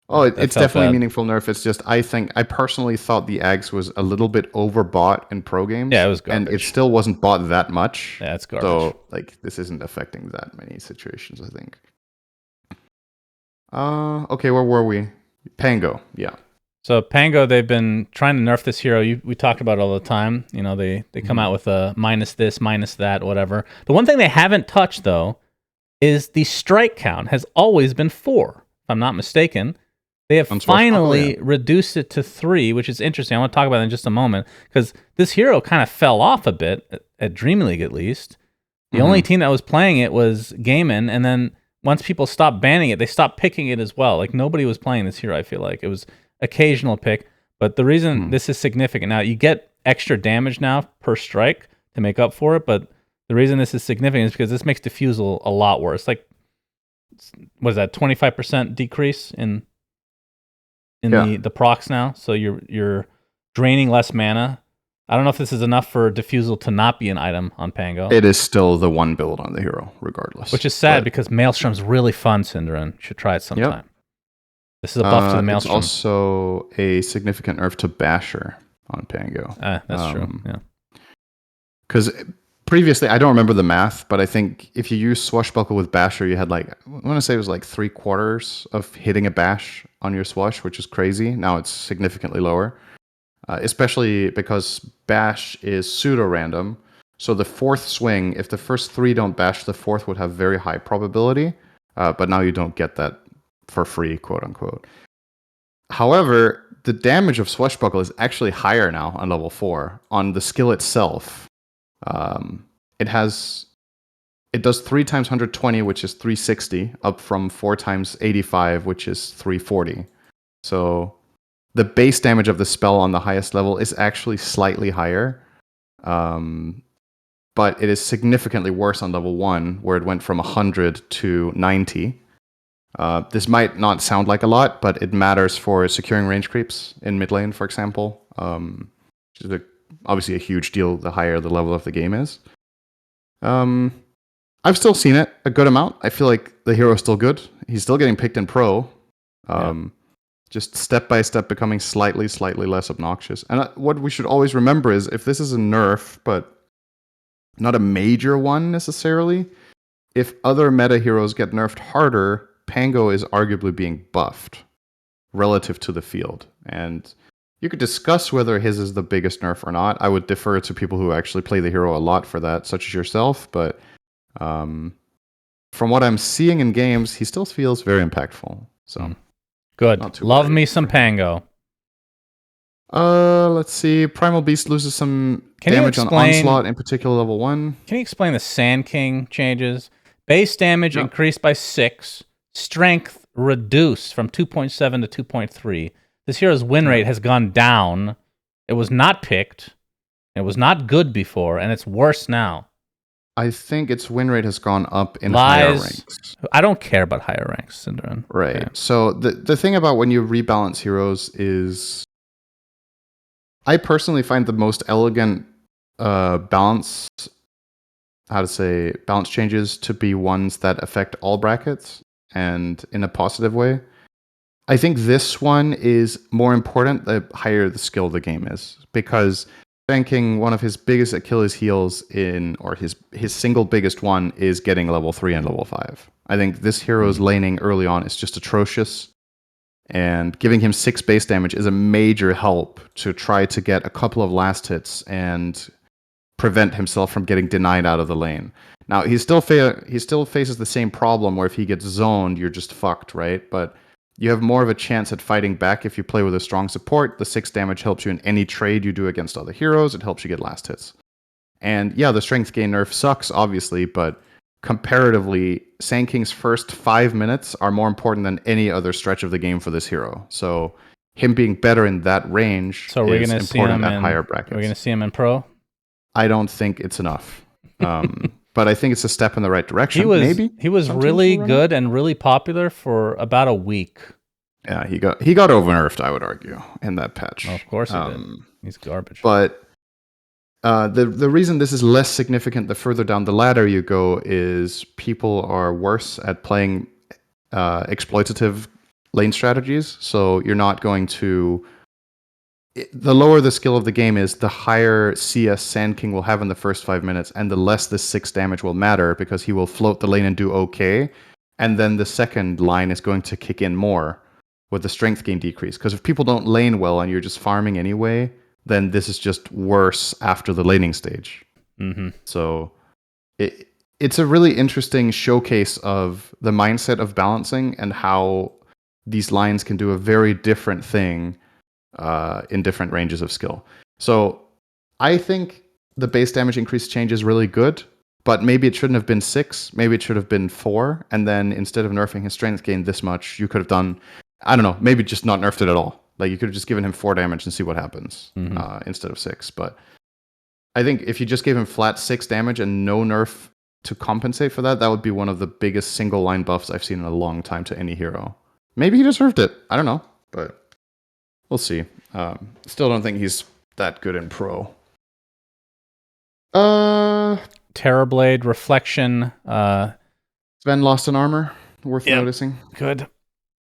Oh, it's definitely a meaningful nerf. It's just, I personally thought the Ags was a little bit overbought in pro games. Yeah, it was garbage. And it still wasn't bought that much. Yeah, it's garbage. So, this isn't affecting that many situations, I think. Okay, where were we? Pango, yeah. So Pango, they've been trying to nerf this hero. We talk about it all the time. You know, they come out with a minus this, minus that, whatever. The one thing they haven't touched, though, is the strike count has always been 4, if I'm not mistaken. They have finally reduced it to 3, which is interesting. I want to talk about it in just a moment, because this hero kind of fell off a bit, at Dream League at least. The only team that was playing it was Gaiman, and then once people stopped banning it, they stopped picking it as well. Like, nobody was playing this hero, I feel like. It was occasional pick, but the reason this is significant, now you get extra damage now per strike to make up for it, but the reason this is significant is because this makes defusal a lot worse. Like, what is that, 25% decrease in the procs now, so you're draining less mana. I don't know if this is enough for defusal to not be an item on Pango. It is still the one build on the hero, regardless. Which is sad, because Maelstrom's really fun, Cinderin. You should try it sometime. Yep. This is a buff to the Maelstrom. It's also a significant nerf to Basher on Pango. That's true, yeah. Because previously, I don't remember the math, but I think if you use Swashbuckle with Basher, you had like, I want to say it was like 3/4 of hitting a bash on your Swash, which is crazy. Now it's significantly lower, especially because Bash is pseudo-random. So the fourth swing, if the first 3 don't bash, the fourth would have very high probability, but now you don't get that for free, quote unquote. However, the damage of Swashbuckle is actually higher now on level 4. On the skill itself, it does 3 times 120, which is 360, up from 4 times 85, which is 340. So the base damage of the spell on the highest level is actually slightly higher, but it is significantly worse on level 1, where it went from 100 to 90. This might not sound like a lot, but it matters for securing range creeps in mid lane, for example. Which is obviously a huge deal the higher the level of the game is. I've still seen it a good amount. I feel like the hero is still good. He's still getting picked in pro. Just step by step becoming slightly less obnoxious. And what we should always remember is if this is a nerf, but not a major one necessarily, if other meta heroes get nerfed harder, Pango is arguably being buffed relative to the field. And you could discuss whether his is the biggest nerf or not. I would defer to people who actually play the hero a lot for that, such as yourself. But from what I'm seeing in games, he still feels very impactful. So good. Love me some Pango. Let's see. Primal Beast loses some damage on Onslaught, in particular level 1. Can you explain the Sand King changes? Base damage increased by 6. Strength reduced from 2.7 to 2.3. This hero's win rate has gone down. It was not picked. It was not good before, and it's worse now. I think its win rate has gone up in higher ranks. I don't care about higher ranks, Syndron. Right. Okay. So the thing about when you rebalance heroes is, I personally find the most elegant balance changes to be ones that affect all brackets and in a positive way. I think this one is more important the higher the skill the game is, because Banking, one of his biggest Achilles heels or his single biggest one is getting level 3 and level 5. I think this hero's laning early on is just atrocious, and giving him 6 base damage is a major help to try to get a couple of last hits and prevent himself from getting denied out of the lane. Now, he still faces the same problem where if he gets zoned, you're just fucked, right? But you have more of a chance at fighting back if you play with a strong support. The 6 damage helps you in any trade you do against other heroes. It helps you get last hits. And yeah, the strength gain nerf sucks, obviously, but comparatively, Sand King's first 5 minutes are more important than any other stretch of the game for this hero. So him being better in that range is important at higher brackets. Are we going to see him in pro? I don't think it's enough. But I think it's a step in the right direction. He was really good and really popular for about a week. Yeah, he got over nerfed, I would argue, in that patch. Well, of course he did. He's garbage. But the reason this is less significant the further down the ladder you go is people are worse at playing exploitative lane strategies. So you're not going to... The lower the skill of the game is, the higher CS Sand King will have in the first 5 minutes, and the less this 6 damage will matter, because he will float the lane and do okay, and then the second line is going to kick in more with the strength gain decrease. Because if people don't lane well and you're just farming anyway, then this is just worse after the laning stage. Mm-hmm. So it's a really interesting showcase of the mindset of balancing and how these lines can do a very different thing in different ranges of skill. So I think the base damage increase change is really good, but maybe it shouldn't have been 6. Maybe it should have been 4. And then instead of nerfing his strength gain this much, you could have done, I don't know, maybe just not nerfed it at all. Like you could have just given him 4 damage and see what happens instead of 6. But I think if you just gave him flat 6 damage and no nerf to compensate for that, that would be one of the biggest single line buffs I've seen in a long time to any hero. Maybe he deserved it. I don't know, but we'll see. Still don't think he's that good in pro. Terrorblade, Reflection. Sven lost an armor. Worth noticing. Good.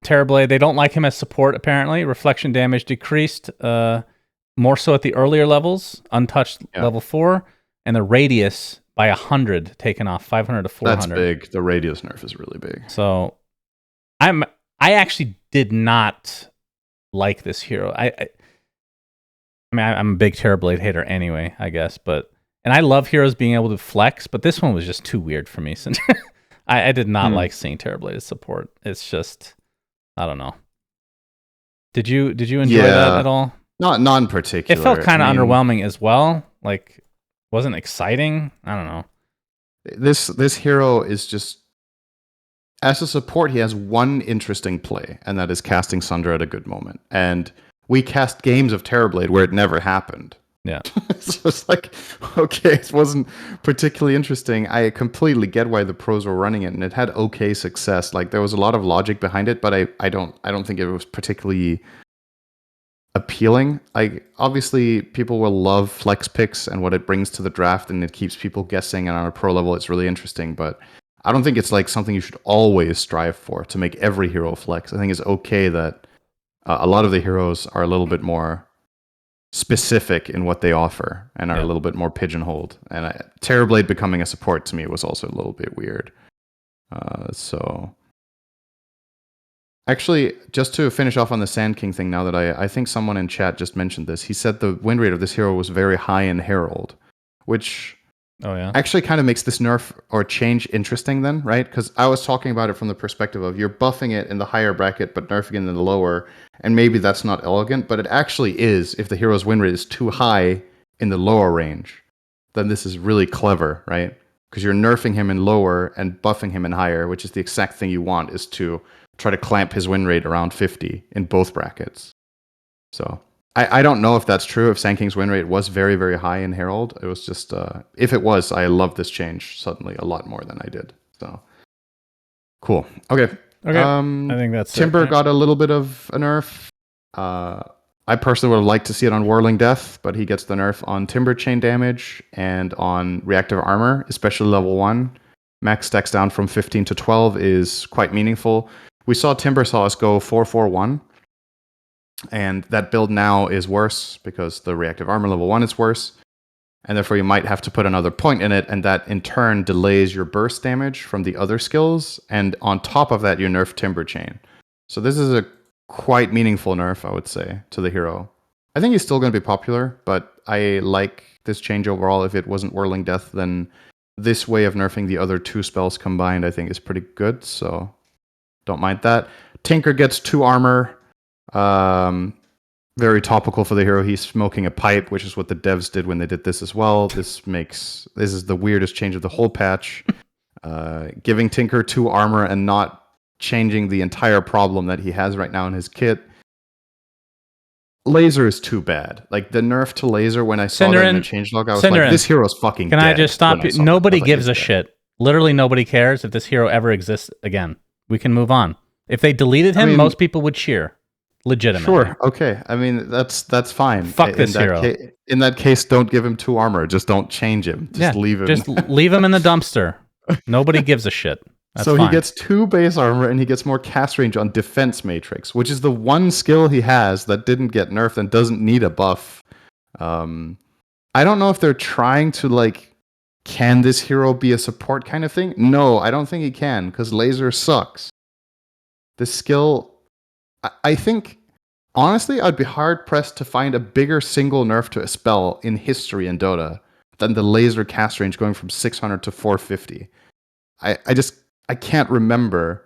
Terrorblade, they don't like him as support, apparently. Reflection damage decreased more so at the earlier levels, untouched level 4, and the radius by 100 taken off, 500 to 400. That's big. The radius nerf is really big. So I actually did not like this hero. I mean, I'm a big Terrorblade hater anyway, I guess, and I love heroes being able to flex, but this one was just too weird for me. Since I did not like seeing Terrorblade as support. It's just, I don't know. Did you enjoy that at all? Not in particular. It felt kind of underwhelming as well. Like, wasn't exciting. I don't know. This hero is just, as a support, he has one interesting play, and that is casting Sunder at a good moment. And we cast games of Terrorblade where it never happened. Yeah. So it's like, okay, it wasn't particularly interesting. I completely get why the pros were running it, and it had okay success. Like, there was a lot of logic behind it, but I don't think it was particularly appealing. Like, obviously, people will love flex picks and what it brings to the draft, and it keeps people guessing, and on a pro level, it's really interesting, but I don't think it's like something you should always strive for, to make every hero flex. I think it's okay that a lot of the heroes are a little bit more specific in what they offer and are a little bit more pigeonholed. And Terrorblade becoming a support to me was also a little bit weird. So actually, just to finish off on the Sand King thing, now that I think someone in chat just mentioned this, he said the win rate of this hero was very high in Herald, which actually kind of makes this nerf or change interesting then, right? Because I was talking about it from the perspective of you're buffing it in the higher bracket but nerfing it in the lower, and maybe that's not elegant, but it actually is. If the hero's win rate is too high in the lower range, then this is really clever, right? Because you're nerfing him in lower and buffing him in higher, which is the exact thing you want, is to try to clamp his win rate around 50 in both brackets. So I don't know if that's true, if Sand King's win rate was very, very high in Herald. It was just, if it was, I love this change suddenly a lot more than I did. So, cool. Okay. I think that's Timber got a little bit of a nerf. I personally would have liked to see it on Whirling Death, but he gets the nerf on Timber chain damage and on reactive armor, especially level 1. Max stacks down from 15 to 12 is quite meaningful. We saw Timber saw us go 4-4-1. And that build now is worse because the reactive armor level 1 is worse. And therefore you might have to put another point in it, and that in turn delays your burst damage from the other skills. And on top of that, you nerf Timber Chain. So this is a quite meaningful nerf, I would say, to the hero. I think he's still going to be popular, but I like this change overall. If it wasn't Whirling Death, then this way of nerfing the other 2 spells combined, I think, is pretty good. So don't mind that. Tinker gets 2 armor. Very topical for the hero. He's smoking a pipe, which is what the devs did when they did this as well. This is the weirdest change of the whole patch. Giving Tinker 2 armor and not changing the entire problem that he has right now in his kit. Laser is too bad. Like, the nerf to laser, when I saw that in the changelog, I was like, this hero is fucking dead. Can I just stop you? Nobody gives a shit. Literally nobody cares if this hero ever exists again. We can move on. If they deleted him, most people would cheer. Legitimately. Sure. Okay. I mean, that's fine. Fuck this hero. In that case, don't give him 2 armor. Just don't change him. Just leave him. Just leave him in the dumpster. Nobody gives a shit. That's so fine. He gets 2 base armor and he gets more cast range on Defense Matrix, which is the one skill he has that didn't get nerfed and doesn't need a buff. I don't know if they're trying to, like, can this hero be a support kind of thing? No, I don't think he can, because laser sucks. The skill, I think, honestly, I'd be hard-pressed to find a bigger single nerf to a spell in history in Dota than the laser cast range going from 600 to 450. I can't remember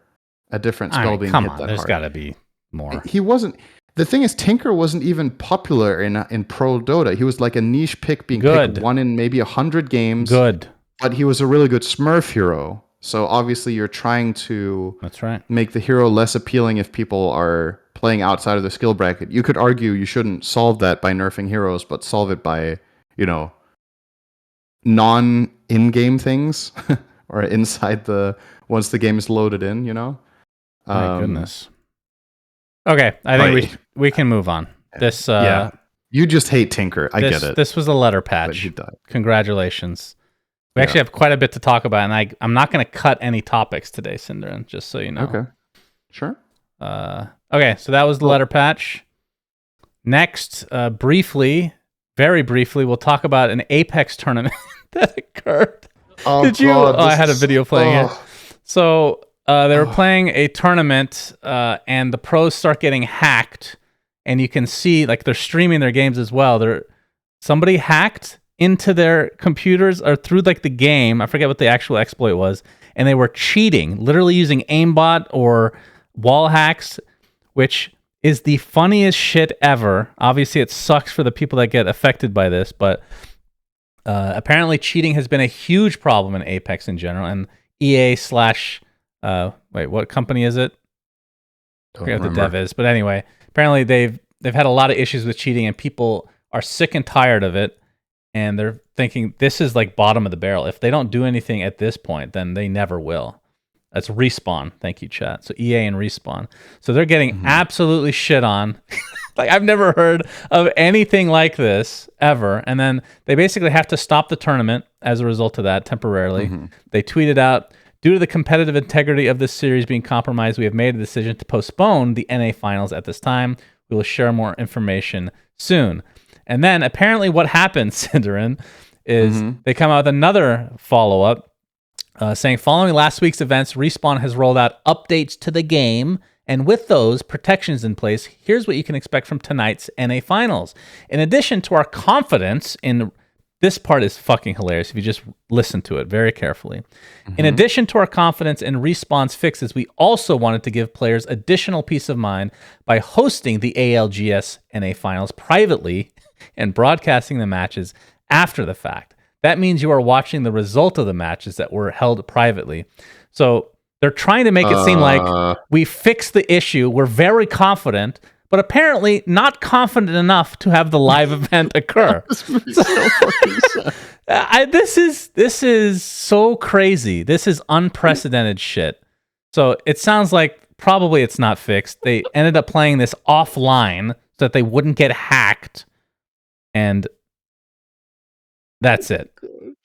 a different spell being hit that hard. There's got to be more. He wasn't. The thing is, Tinker wasn't even popular in pro Dota. He was like a niche pick being picked 1 in maybe 100 games. Good. But he was a really good Smurf hero. So obviously you're trying to make the hero less appealing if people are playing outside of the skill bracket. You could argue you shouldn't solve that by nerfing heroes, but solve it by, non-in-game things or inside once the game is loaded in, My goodness. Okay, I think we can move on. This you just hate Tinker. I get it. This was a letter patch. Congratulations. We actually have quite a bit to talk about, and I'm not going to cut any topics today, Cinderin, just so you know. Okay. Sure. Okay, so that was the letter patch. Next, very briefly, we'll talk about an Apex tournament that occurred. Oh, Did you? God, I had a is- video playing it. oh. So they were playing a tournament, and the pros start getting hacked, and you can see like they're streaming their games as well. Somebody hacked into their computers or through like the game. I forget what the actual exploit was, and they were cheating, literally using aimbot or wall hacks, which is the funniest shit ever. Obviously, it sucks for the people that get affected by this, but apparently cheating has been a huge problem in Apex in general. And EA slash wait, what company is it? I forget what the dev is, but anyway, apparently they've had a lot of issues with cheating, and people are sick and tired of it, and they're thinking this is like bottom of the barrel. If they don't do anything at this point, then they never will. That's Respawn. Thank you, chat. So EA and Respawn. So they're getting absolutely shit on. Like, I've never heard of anything like this ever. And then they basically have to stop the tournament as a result of that temporarily. They tweeted out, due to the competitive integrity of this series being compromised, we have made a decision to postpone the NA finals at this time. We will share more information soon. And then apparently what happened, Cinderin, is they come out with another follow-up saying, following last week's events, Respawn has rolled out updates to the game, and with those protections in place, here's what you can expect from tonight's NA Finals. In addition to our confidence in... This part is fucking hilarious if you just listen to it very carefully. In addition to our confidence in Respawn's fixes, we also wanted to give players additional peace of mind by hosting the ALGS NA Finals privately and broadcasting the matches after the fact. That means you are watching the result of the matches that were held privately. So they're trying to make it seem like we fixed the issue. We're very confident, but apparently not confident enough to have the live event occur. This is so crazy. This is unprecedented shit. So it sounds like probably it's not fixed. They ended up playing this offline so that they wouldn't get hacked, and that's it.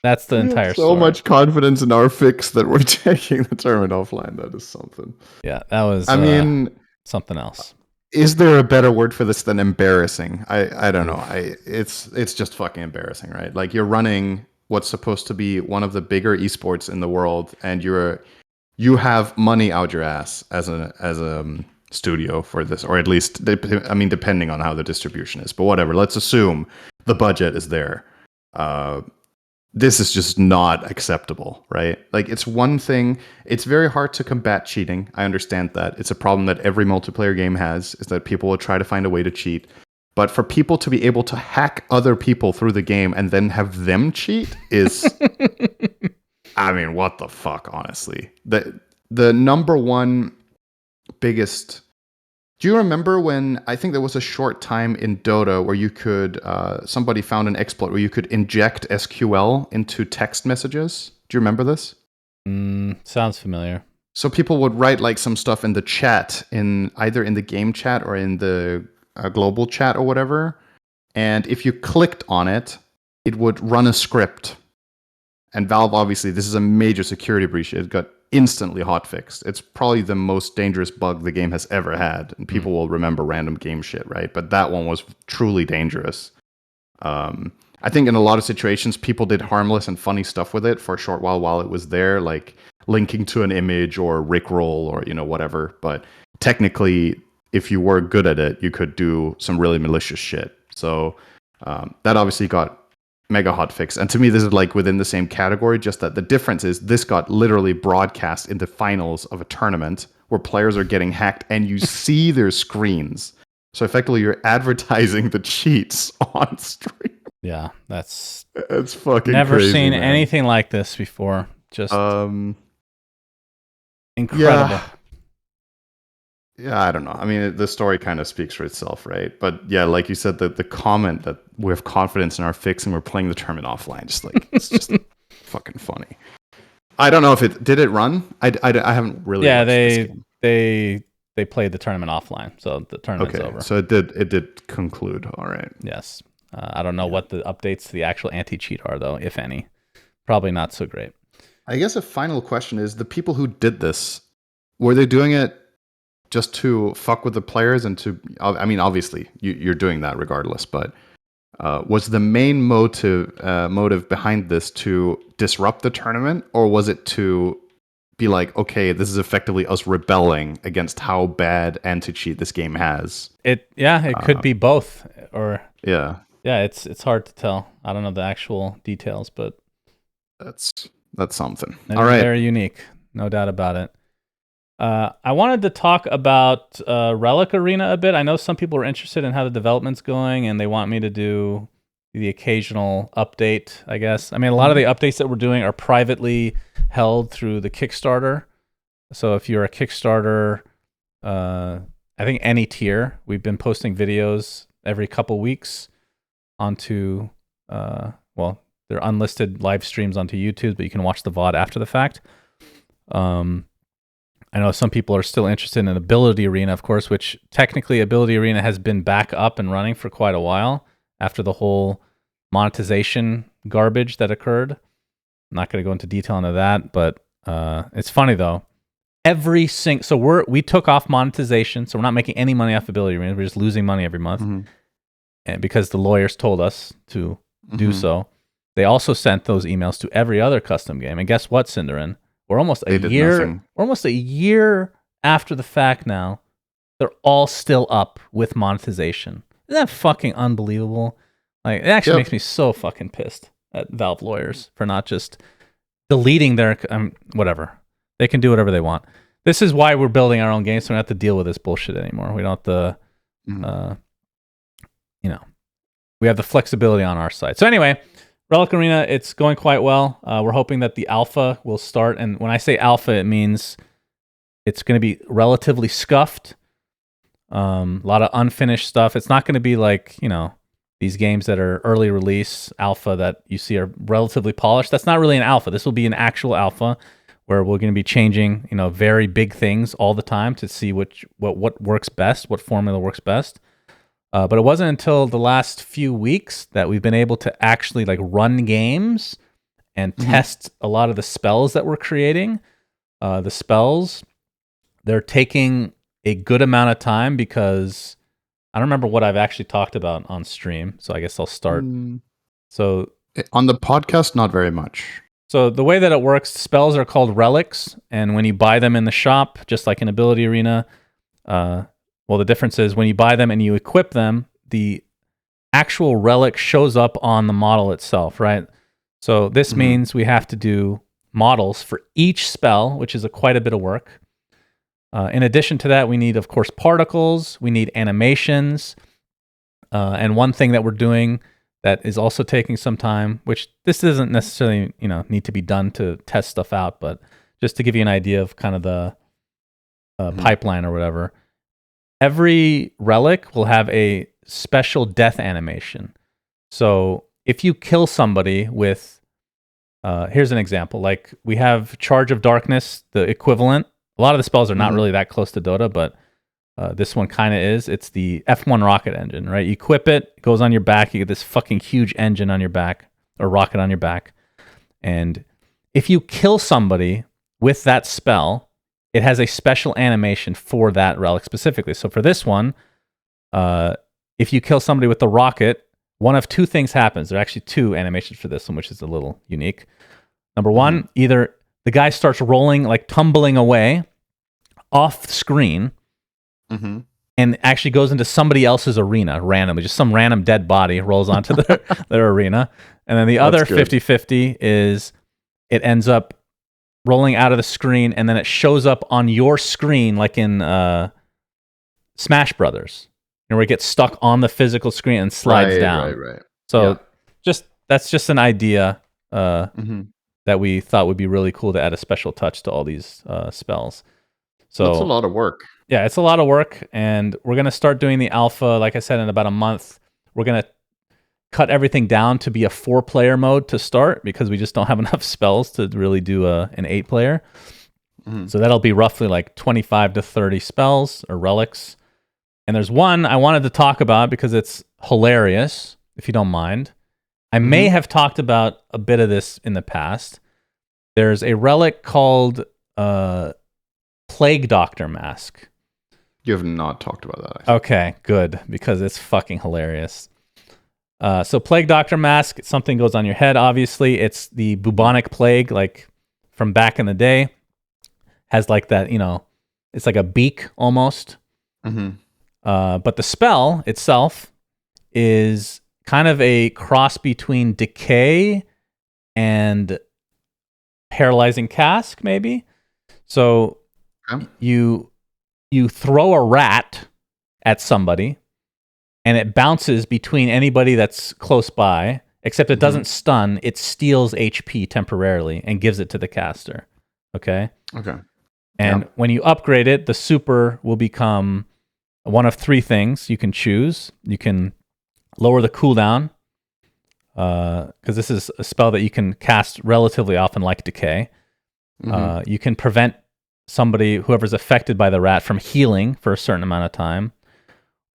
That's the entire story. So much confidence in our fix that we're taking the tournament offline. That is something. Yeah, that was. I mean, something else. Is there a better word for this than embarrassing? I don't know. It's just fucking embarrassing, right? Like, you're running what's supposed to be one of the bigger esports in the world, and you have money out your ass as a studio for this, or at least, I mean, depending on how the distribution is, but whatever. Let's assume the budget is there. This is just not acceptable, right? Like, it's one thing. It's very hard to combat cheating. I understand that. It's a problem that every multiplayer game has, is that people will try to find a way to cheat. But for people to be able to hack other people through the game and then have them cheat is... I mean, what the fuck, honestly. The number one biggest... Do you remember when, I think there was a short time in Dota where you could, somebody found an exploit where you could inject SQL into text messages? Do you remember this? Sounds familiar. So people would write like some stuff in the chat, either in the game chat or in the global chat or whatever. And if you clicked on it, it would run a script. And Valve, obviously, this is a major security breach. It got instantly hotfixed. It's probably the most dangerous bug the game has ever had, and people will remember random game shit, right? But that one was truly dangerous. I think in a lot of situations, people did harmless and funny stuff with it for a short while it was there, like linking to an image or Rickroll or whatever. But technically, if you were good at it, you could do some really malicious shit. So that obviously got mega hotfix. And to me, this is like within the same category, just that the difference is this got literally broadcast in the finals of a tournament where players are getting hacked and you see their screens. So effectively, you're advertising the cheats on stream. Yeah, that's fucking never crazy, seen man. anything like this before. Just incredible. Yeah, I don't know. I mean, the story kind of speaks for itself, right? But yeah, like you said, the comment that we have confidence in our fix and we're playing the tournament offline, just like, it's just fucking funny. I don't know if did it run? I haven't really. Yeah, watched this game. they played the tournament offline, so the tournament's over. So it did conclude. All right. Yes. I don't know what the updates to the actual anti-cheat are, though, if any. Probably not so great. I guess a final question is, the people who did this, were they doing it just to fuck with the players and to... I mean, obviously, you're doing that regardless, but Was the main motive behind this to disrupt the tournament, or was it to be like, okay, this is effectively us rebelling against how bad anti-cheat this game has? It could be both, or Yeah, it's hard to tell. I don't know the actual details, but that's something. it's All right. very unique, no doubt about it. I wanted to talk about Relic Arena a bit. I know some people are interested in how the development's going, and they want me to do the occasional update, I guess. I mean, a lot of the updates that we're doing are privately held through the Kickstarter. So if you're a Kickstarter, I think any tier, we've been posting videos every couple weeks onto, they're unlisted live streams onto YouTube, but you can watch the VOD after the fact. I know some people are still interested in Ability Arena, of course, which technically Ability Arena has been back up and running for quite a while after the whole monetization garbage that occurred. I'm not going to go into detail into that, but it's funny though. So we took off monetization, so we're not making any money off Ability Arena. We're just losing money every month, and because the lawyers told us to do so. They also sent those emails to every other custom game, and guess what, Cinderin? We're almost a year after the fact now. They're all still up with monetization. Isn't that fucking unbelievable? Like, it actually makes me so fucking pissed at Valve lawyers for not just deleting their whatever. They can do whatever they want. This is why we're building our own games, so we don't have to deal with this bullshit anymore. We don't have to, we have the flexibility on our side. So anyway, Relic Arena, it's going quite well. We're hoping that the alpha will start. And when I say alpha, it means it's going to be relatively scuffed. A lot of unfinished stuff. It's not going to be like, these games that are early release alpha that you see are relatively polished. That's not really an alpha. This will be an actual alpha where we're going to be changing, very big things all the time to see what works best, what formula works best. But it wasn't until the last few weeks that we've been able to actually run games and test a lot of the spells that we're creating. The spells, they're taking a good amount of time because I don't remember what I've actually talked about on stream. So I guess I'll start. So on the podcast, not very much. So the way that it works, spells are called relics. And when you buy them in the shop, just like in Ability Arena, the difference is when you buy them and you equip them, the actual relic shows up on the model itself, right? So this means we have to do models for each spell, which is quite a bit of work. In addition to that, we need, of course, particles. We need animations. And one thing that we're doing that is also taking some time, which this doesn't necessarily, need to be done to test stuff out, but just to give you an idea of kind of the pipeline or whatever. Every relic will have a special death animation. So if you kill somebody with, here's an example. Like we have Charge of Darkness, the equivalent. A lot of the spells are not really that close to Dota, but this one kind of is. It's the F1 rocket engine, right? You equip it, it goes on your back. You get this fucking huge engine on your back, or rocket on your back. And if you kill somebody with that spell, it has a special animation for that relic specifically. So for this one, if you kill somebody with the rocket, one of two things happens. There are actually two animations for this one, which is a little unique. Number one, either the guy starts rolling, tumbling away off screen, and actually goes into somebody else's arena randomly. Just some random dead body rolls onto their arena. And then the other 50-50 is it ends up rolling out of the screen, and then it shows up on your screen, like in Smash Brothers, where it gets stuck on the physical screen and slides down. Right. So that's just an idea that we thought would be really cool to add a special touch to all these spells. So that's a lot of work. Yeah, it's a lot of work, and we're going to start doing the alpha, like I said, in about a month. We're going to cut everything down to be a 4-player mode to start because we just don't have enough spells to really do an 8-player. So that'll be roughly 25 to 30 spells or relics. And there's one I wanted to talk about because it's hilarious, if you don't mind. I may have talked about a bit of this in the past. There's a relic called Plague Doctor Mask. You have not talked about that. Okay, good, because it's fucking hilarious. So Plague Doctor mask, something goes on your head, obviously. It's the bubonic plague, like from back in the day. Has like that, it's like a beak almost. Mm-hmm. But the spell itself is kind of a cross between Decay and Paralyzing Cask, maybe. So you throw a rat at somebody, and it bounces between anybody that's close by, except it doesn't stun. It steals HP temporarily and gives it to the caster. Okay? Okay. And when you upgrade it, the super will become one of three things you can choose. You can lower the cooldown, because this is a spell that you can cast relatively often, like Decay. You can prevent whoever's affected by the rat from healing for a certain amount of time.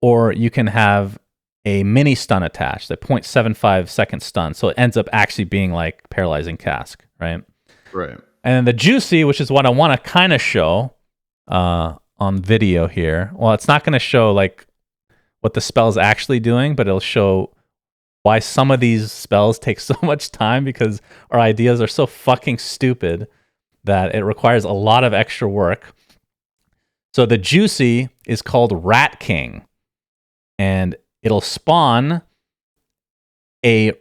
Or you can have a mini stun attached, a 0.75 second stun. So it ends up actually being like Paralyzing Cask, right? Right. And the Juicy, which is what I want to kind of show on video here. Well, it's not going to show like what the spell is actually doing, but it'll show why some of these spells take so much time, because our ideas are so fucking stupid that it requires a lot of extra work. So the Juicy is called Rat King, and it'll spawn a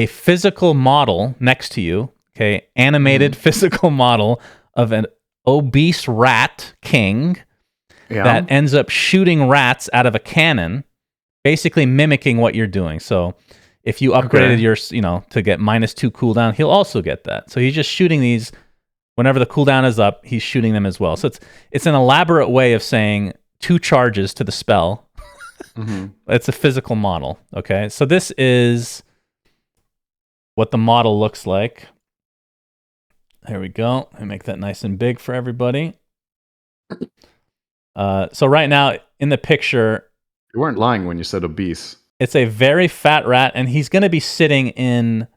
physical model next to you. Okay, animated physical model of an obese rat king that ends up shooting rats out of a cannon, basically mimicking what you're doing. So if you upgraded your, to get -2 cooldown, he'll also get that. So he's just shooting these whenever the cooldown is up. He's shooting them as well. So it's an elaborate way of saying 2 charges to the spell. It's a physical model. Okay, so this is what the model looks like. There we go. I make that nice and big for everybody. So right now in the picture, you weren't lying when you said obese. It's a very fat rat, and he's going to be sitting in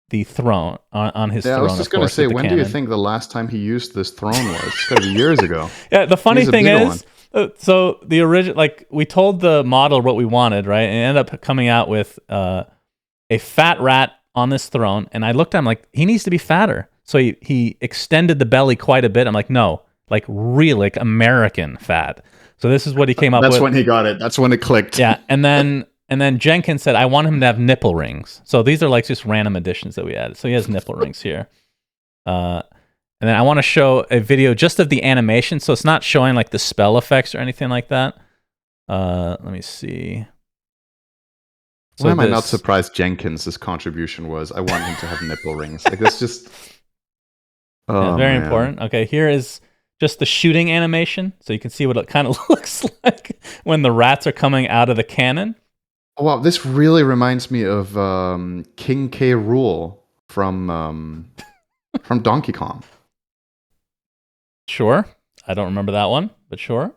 the throne on his throne. I was just going to say, when do you think the last time he used this throne was? It's got to be years ago. Yeah, the funny thing is, so the original, like we told the model what we wanted, right? And it ended up coming out with a fat rat on this throne, and I looked at him like, he needs to be fatter. So he extended the belly quite a bit. I'm like, no, like real, like American fat. So this is what he came up with. That's when he got it. That's when it clicked. Yeah, and then Jenkins said, I want him to have nipple rings. So these are like just random additions that we added. So he has nipple rings here. And then I want to show a video just of the animation. So it's not showing like the spell effects or anything like that. Let me see. So why am I not surprised Jenkins' contribution was, I want him to have nipple rings? Like, that's just... very important. Okay, here is just the shooting animation. So you can see what it kind of looks like when the rats are coming out of the cannon. Oh, wow, this really reminds me of King K. Rool from Donkey Kong. Sure. I don't remember that one, but sure.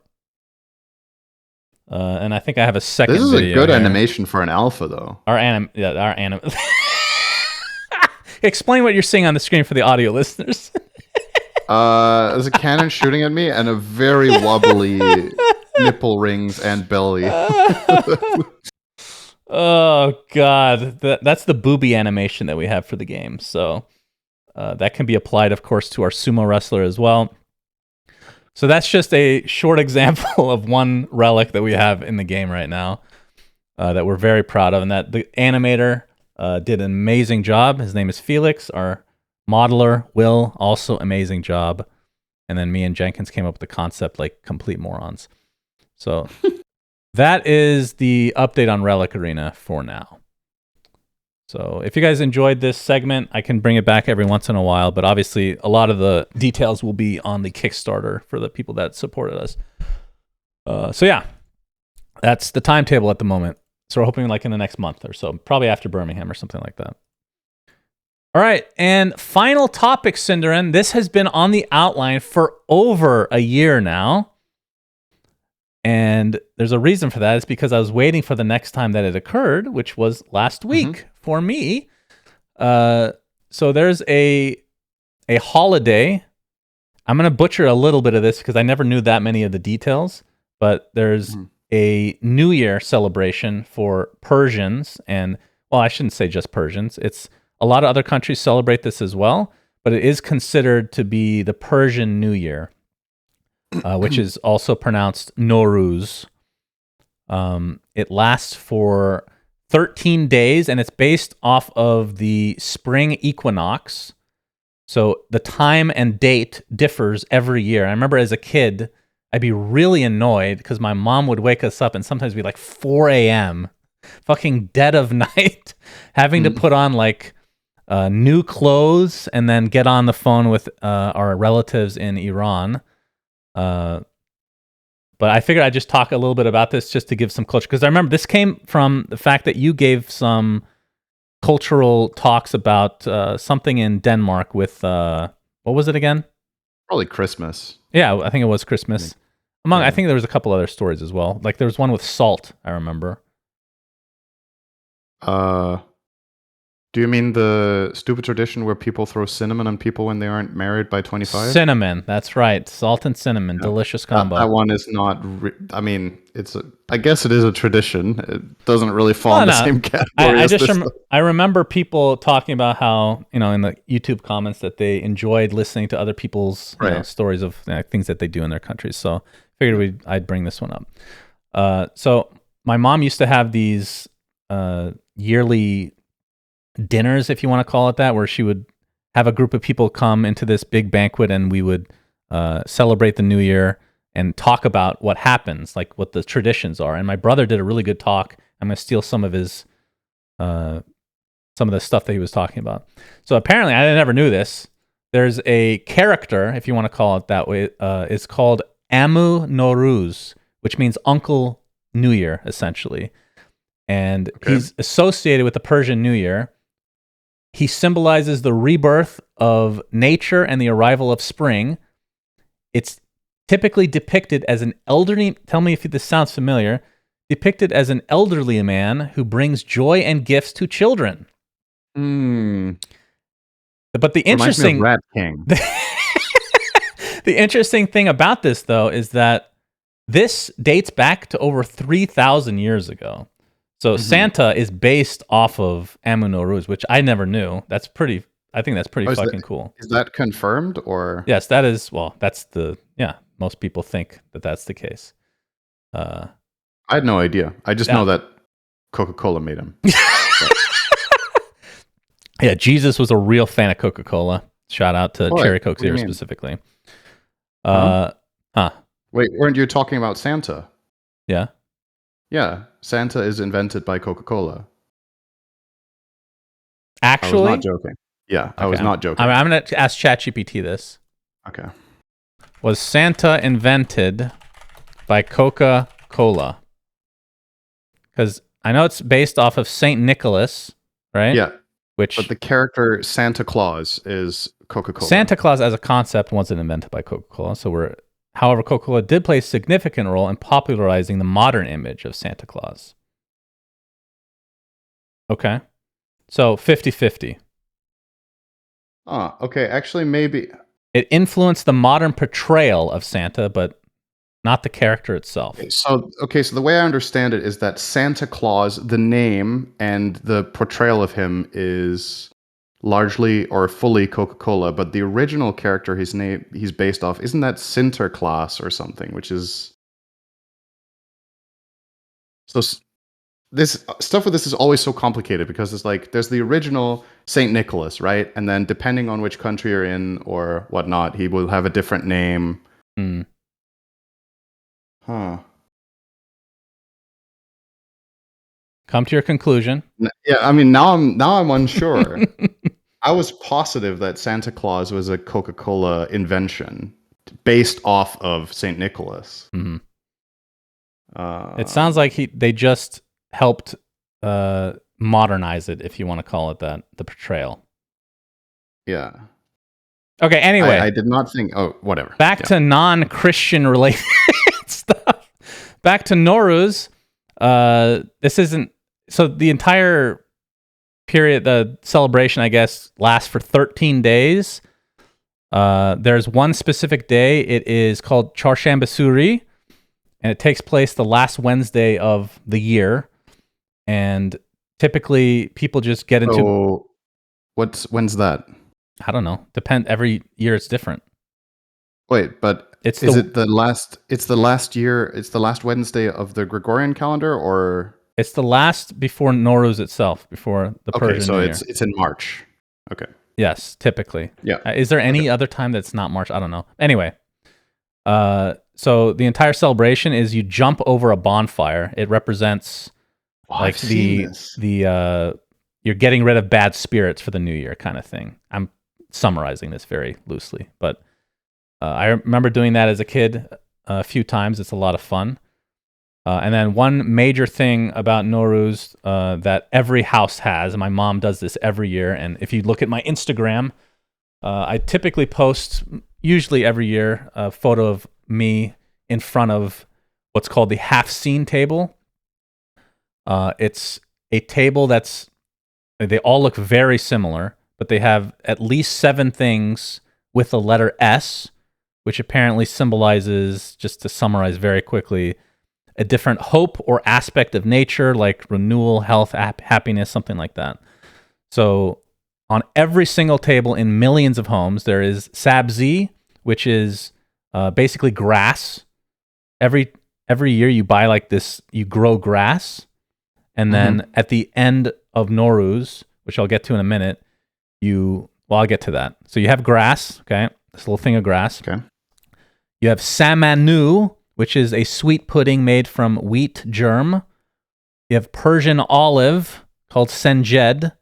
And I think I have a second video. This is a good here. Animation for an alpha, though. Our anim. Explain what you're seeing on the screen for the audio listeners. There's a cannon shooting at me and a very wobbly nipple rings and belly. Oh, God. That's the booby animation that we have for the game. So that can be applied, of course, to our sumo wrestler as well. So that's just a short example of one relic that we have in the game right now that we're very proud of. And that the animator did an amazing job. His name is Felix. Our modeler, Will, also amazing job. And then me and Jenkins came up with the concept like complete morons. So that is the update on Relic Arena for now. So if you guys enjoyed this segment, I can bring it back every once in a while, but obviously a lot of the details will be on the Kickstarter for the people that supported us. So yeah, that's the timetable at the moment. So we're hoping like in the next month or so, probably after Birmingham or something like that. All right, and final topic, Cinderin. This has been on the outline for over a year now. And there's a reason for that. It's because I was waiting for the next time that it occurred, which was last week for me. So there's a holiday. I'm going to butcher a little bit of this because I never knew that many of the details. But there's a New Year celebration for Persians and well, I shouldn't say just Persians. It's a lot of other countries celebrate this as well, but it is considered to be the Persian New Year, which is also pronounced Norooz. It lasts for 13 days, and it's based off of the spring equinox. So the time and date differs every year. I remember as a kid, I'd be really annoyed because my mom would wake us up and sometimes be like 4 a.m., fucking dead of night, having to put on like new clothes and then get on the phone with our relatives in Iran. But I figured I'd just talk a little bit about this just to give some culture. Because I remember this came from the fact that you gave some cultural talks about something in Denmark with, what was it again? Probably Christmas. Yeah, I think it was Christmas. I think there was a couple other stories as well. Like there was one with salt, I remember. Do you mean the stupid tradition where people throw cinnamon on people when they aren't married by 25? Cinnamon, that's right. Salt and cinnamon, delicious combo. That one is not. I mean, I guess it is a tradition. It doesn't really fall in the same category. I remember people talking about how in the YouTube comments that they enjoyed listening to other people's stories of things that they do in their countries. So I figured I'd bring this one up. So my mom used to have these yearly dinners, if you want to call it that, where she would have a group of people come into this big banquet and we would celebrate the new year and talk about what happens, like what the traditions are. And my brother did a really good talk. I'm going to steal some of his some of the stuff that he was talking about. So apparently, I never knew this. There's a character, if you want to call it that way. It's called Amu Norooz, which means Uncle New Year, essentially. And he's associated with the Persian New Year. He symbolizes the rebirth of nature and the arrival of spring. It's typically depicted as an elderly, tell me if this sounds familiar, depicted as an elderly man who brings joy and gifts to children. But the interesting Rat King. The interesting thing about this, though, is that this dates back to over 3,000 years ago. So Santa is based off of Amu Norooz, which I never knew. I think that's pretty fucking cool. Is that confirmed or? Yes, that is. Well, most people think that that's the case. I had no idea. I just know that Coca-Cola made him. Yeah, Jesus was a real fan of Coca-Cola. Shout out to Cherry Coke Zero specifically. Wait, weren't you talking about Santa? Yeah. Yeah, Santa is invented by Coca-Cola. Actually? I was not joking. Yeah, okay. I was not joking. I'm going to ask ChatGPT this. Okay. Was Santa invented by Coca-Cola? Because I know it's based off of St. Nicholas, right? Yeah. But the character Santa Claus is Coca-Cola. Santa Claus as a concept wasn't invented by Coca-Cola, however, Coca-Cola did play a significant role in popularizing the modern image of Santa Claus. Okay. So 50-50. Okay. Actually, maybe. It influenced the modern portrayal of Santa, but not the character itself. So the way I understand it is that Santa Claus, the name and the portrayal of him is largely or fully Coca-Cola, but the original character he's based off, isn't that Sinterklaas or something, which is... So this stuff with this is always so complicated because it's like there's the original Saint Nicholas, right? And then depending on which country you're in or whatnot, he will have a different name. Come to your conclusion. Yeah, I mean now I'm unsure. I was positive that Santa Claus was a Coca-Cola invention based off of Saint Nicholas. Mm-hmm. It sounds like they just helped modernize it, if you want to call it that, the portrayal. Yeah. Okay, anyway. I did not think... Oh, whatever. Back to non-Christian related stuff. Back to Norooz. This isn't... So the entire period, the celebration, I guess, lasts for 13 days. There's one specific day. It is called Çarşamba Suri, and it takes place the last Wednesday of the year. And typically people just get into. So, when's that? I don't know. Every year it's different. Wait, but It's it the last? It's the last year. It's the last Wednesday of the Gregorian calendar, or It's the last before Norooz itself, before the Persian so New Year. it's in March. Okay. Yes, typically. Yeah. Is there any other time that's not March? I don't know. Anyway, so the entire celebration is you jump over a bonfire. It represents like the you're getting rid of bad spirits for the new year kind of thing. I'm summarizing this very loosely, but I remember doing that as a kid a few times. It's a lot of fun. And then one major thing about Norooz that every house has, and my mom does this every year, and if you look at my Instagram, I typically post, usually every year, a photo of me in front of what's called the half-scene table. It's a table they all look very similar, but they have at least 7 things with the letter S, which apparently symbolizes, just to summarize very quickly, a different hope or aspect of nature, like renewal, health, happiness, something like that. So on every single table in millions of homes, there is sabzi, which is basically grass. Every year you buy like this, you grow grass. And then at the end of Norooz, which I'll get to in a minute, I'll get to that. So you have grass, okay? This little thing of grass. Okay. You have samanu, which is a sweet pudding made from wheat germ. You have Persian olive called senjed.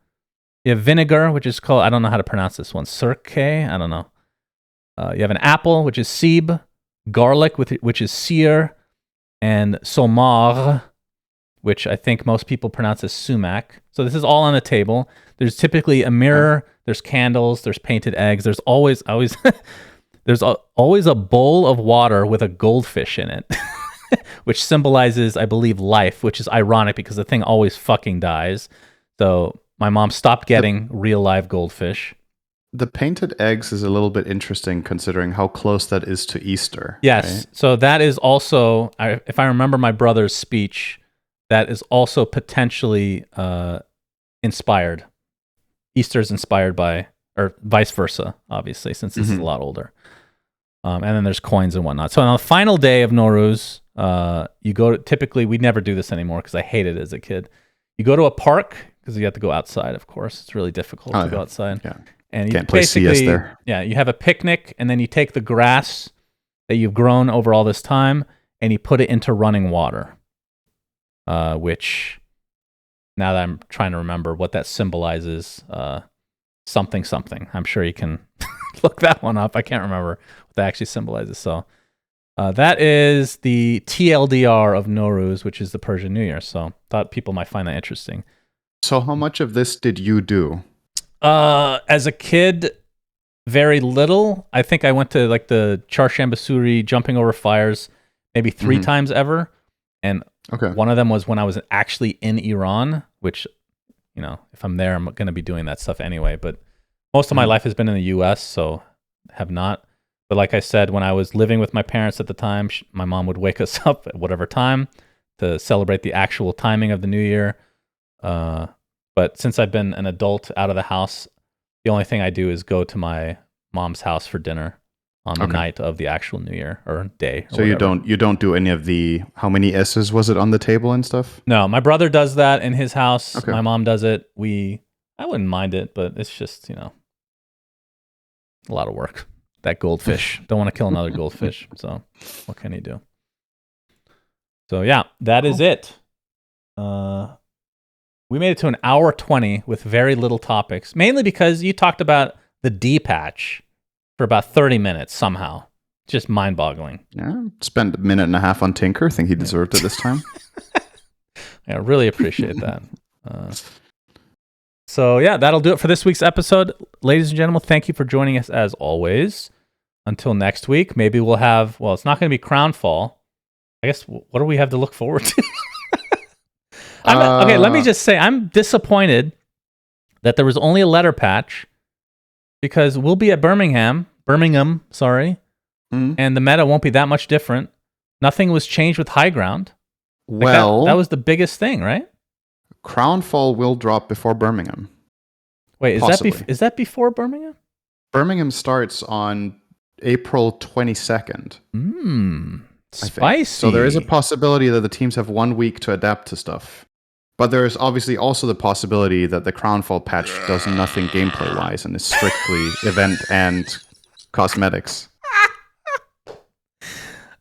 You have vinegar, which is called, I don't know how to pronounce this one, sirke, I don't know. You have an apple, which is sib, garlic, which is seer, and somar, which I think most people pronounce as sumac. So this is all on the table. There's typically a mirror, there's candles, there's painted eggs, there's always there's always a bowl of water with a goldfish in it, which symbolizes, I believe, life, which is ironic because the thing always fucking dies. So my mom stopped getting real live goldfish. The painted eggs is a little bit interesting considering how close that is to Easter. Yes. Right? So that is also, if I remember my brother's speech, that is also potentially inspired. Easter is inspired by, or vice versa, obviously, since this is a lot older. And then there's coins and whatnot. So on the final day of Norooz, you go to, typically, we never do this anymore because I hated it as a kid. You go to a park, because you have to go outside, of course. It's really difficult to go outside. Yeah. And you can't play CEST there. Yeah, you have a picnic, and then you take the grass that you've grown over all this time, and you put it into running water. Which, now that I'm trying to remember what that symbolizes, something. I'm sure you can look that one up. I can't remember what that actually symbolizes. So that is the TLDR of Norooz, which is the Persian New Year. So thought people might find that interesting. So how much of this did you do? As a kid, very little. I think I went to like the Charshambasuri, jumping over fires, maybe 3 times ever. And one of them was when I was actually in Iran, which, you know, if I'm there, I'm going to be doing that stuff anyway. But most of my life has been in the U.S., so have not. But like I said, when I was living with my parents at the time, my mom would wake us up at whatever time to celebrate the actual timing of the New Year. But since I've been an adult out of the house, the only thing I do is go to my mom's house for dinner on the night of the actual New Year or day. Or so whatever. you don't do any of the, how many S's was it on the table and stuff? No, my brother does that in his house. Okay. My mom does it. I wouldn't mind it, but it's just, you know, a lot of work. That goldfish. Don't want to kill another goldfish. So what can you do? So yeah, that is it. We made it to an hour 20 with very little topics, mainly because you talked about the D patch for about 30 minutes somehow. Just mind-boggling. Yeah, spent a minute and a half on Tinker. Think he deserved it this time. I really appreciate that. So yeah, that'll do it for this week's episode. Ladies and gentlemen, thank you for joining us as always. Until next week, maybe we'll have, well, it's not going to be Crownfall. I guess, what do we have to look forward to? Okay, let me just say, I'm disappointed that there was only a letter patch because we'll be at Birmingham, and the meta won't be that much different. Nothing was changed with High Ground. Like well, that was the biggest thing, right? Crownfall will drop before Birmingham. Wait, Possibly. is that before Birmingham? Birmingham starts on April 22nd. Spicy. So there is a possibility that the teams have 1 week to adapt to stuff. But there is obviously also the possibility that the Crownfall patch does nothing gameplay-wise and is strictly event and cosmetics.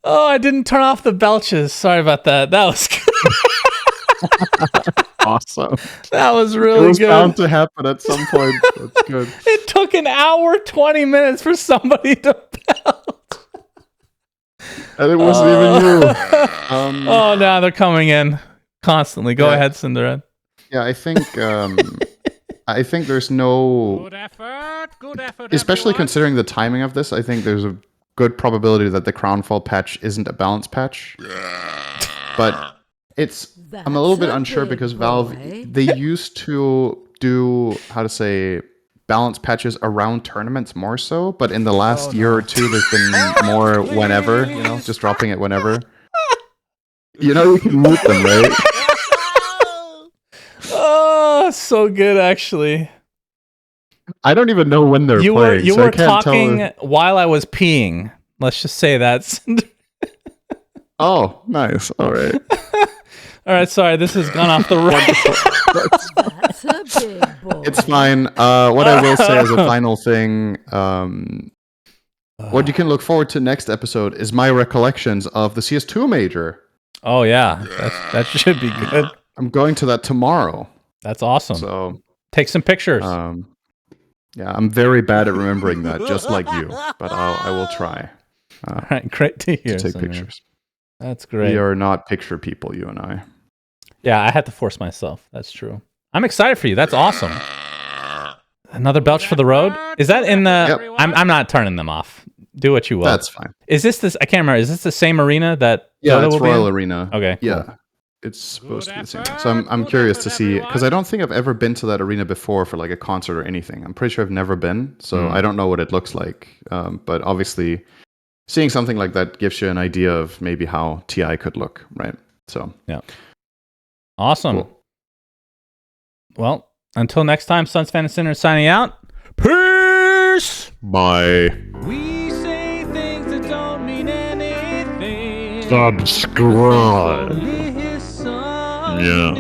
Oh, I didn't turn off the belches. Sorry about that. That was good. Awesome. That was really It was good. bound to happen at some point. That's good. It took an hour, 20 minutes for somebody to belt. And it wasn't even you. Oh, now they're coming in constantly. Go ahead, Cinderella. Yeah, I think there's no... Good effort, Especially everyone. considering the timing of this, I think there's a good probability that the Crownfall patch isn't a balance patch. But I'm a little bit unsure because Valve, they used to do, balance patches around tournaments more so, but in the last year or two, there's been more whenever, just dropping it whenever. You can mute them, right? Oh, so good, actually. I don't even know when they're playing. You so were I can't talking tell while I was peeing. Let's just say that. Oh, nice. All right. All right, sorry, this has gone off the rails. That's a big boy. It's fine. What I will say as a final thing, what you can look forward to next episode is my recollections of the CS2 major. Oh, yeah. That should be good. I'm going to that tomorrow. That's awesome. So take some pictures. yeah, I'm very bad at remembering that, just like you. But I will try. All right, great to hear. To take Sandra. pictures. That's great. We are not picture people, you and I. Yeah, I had to force myself. That's true. I'm excited for you. That's awesome. Another belch for the road. Is that in the? Yep. I'm not turning them off. Do what you will. That's fine. Is this? I can't remember. Is this the same arena that? Yeah, Dota it's will be Royal in? Arena. Okay. Yeah. Cool. It's supposed to be the same. So I'm curious to see, because I don't think I've ever been to that arena before for like a concert or anything. I'm pretty sure I've never been, so I don't know what it looks like. But obviously, seeing something like that gives you an idea of maybe how TI could look, right? So yeah, awesome. Cool. Well, until next time, Suns Fan and Sinner signing out. Peace. Bye. We say things that don't mean anything. Subscribe. Only his son. Yeah.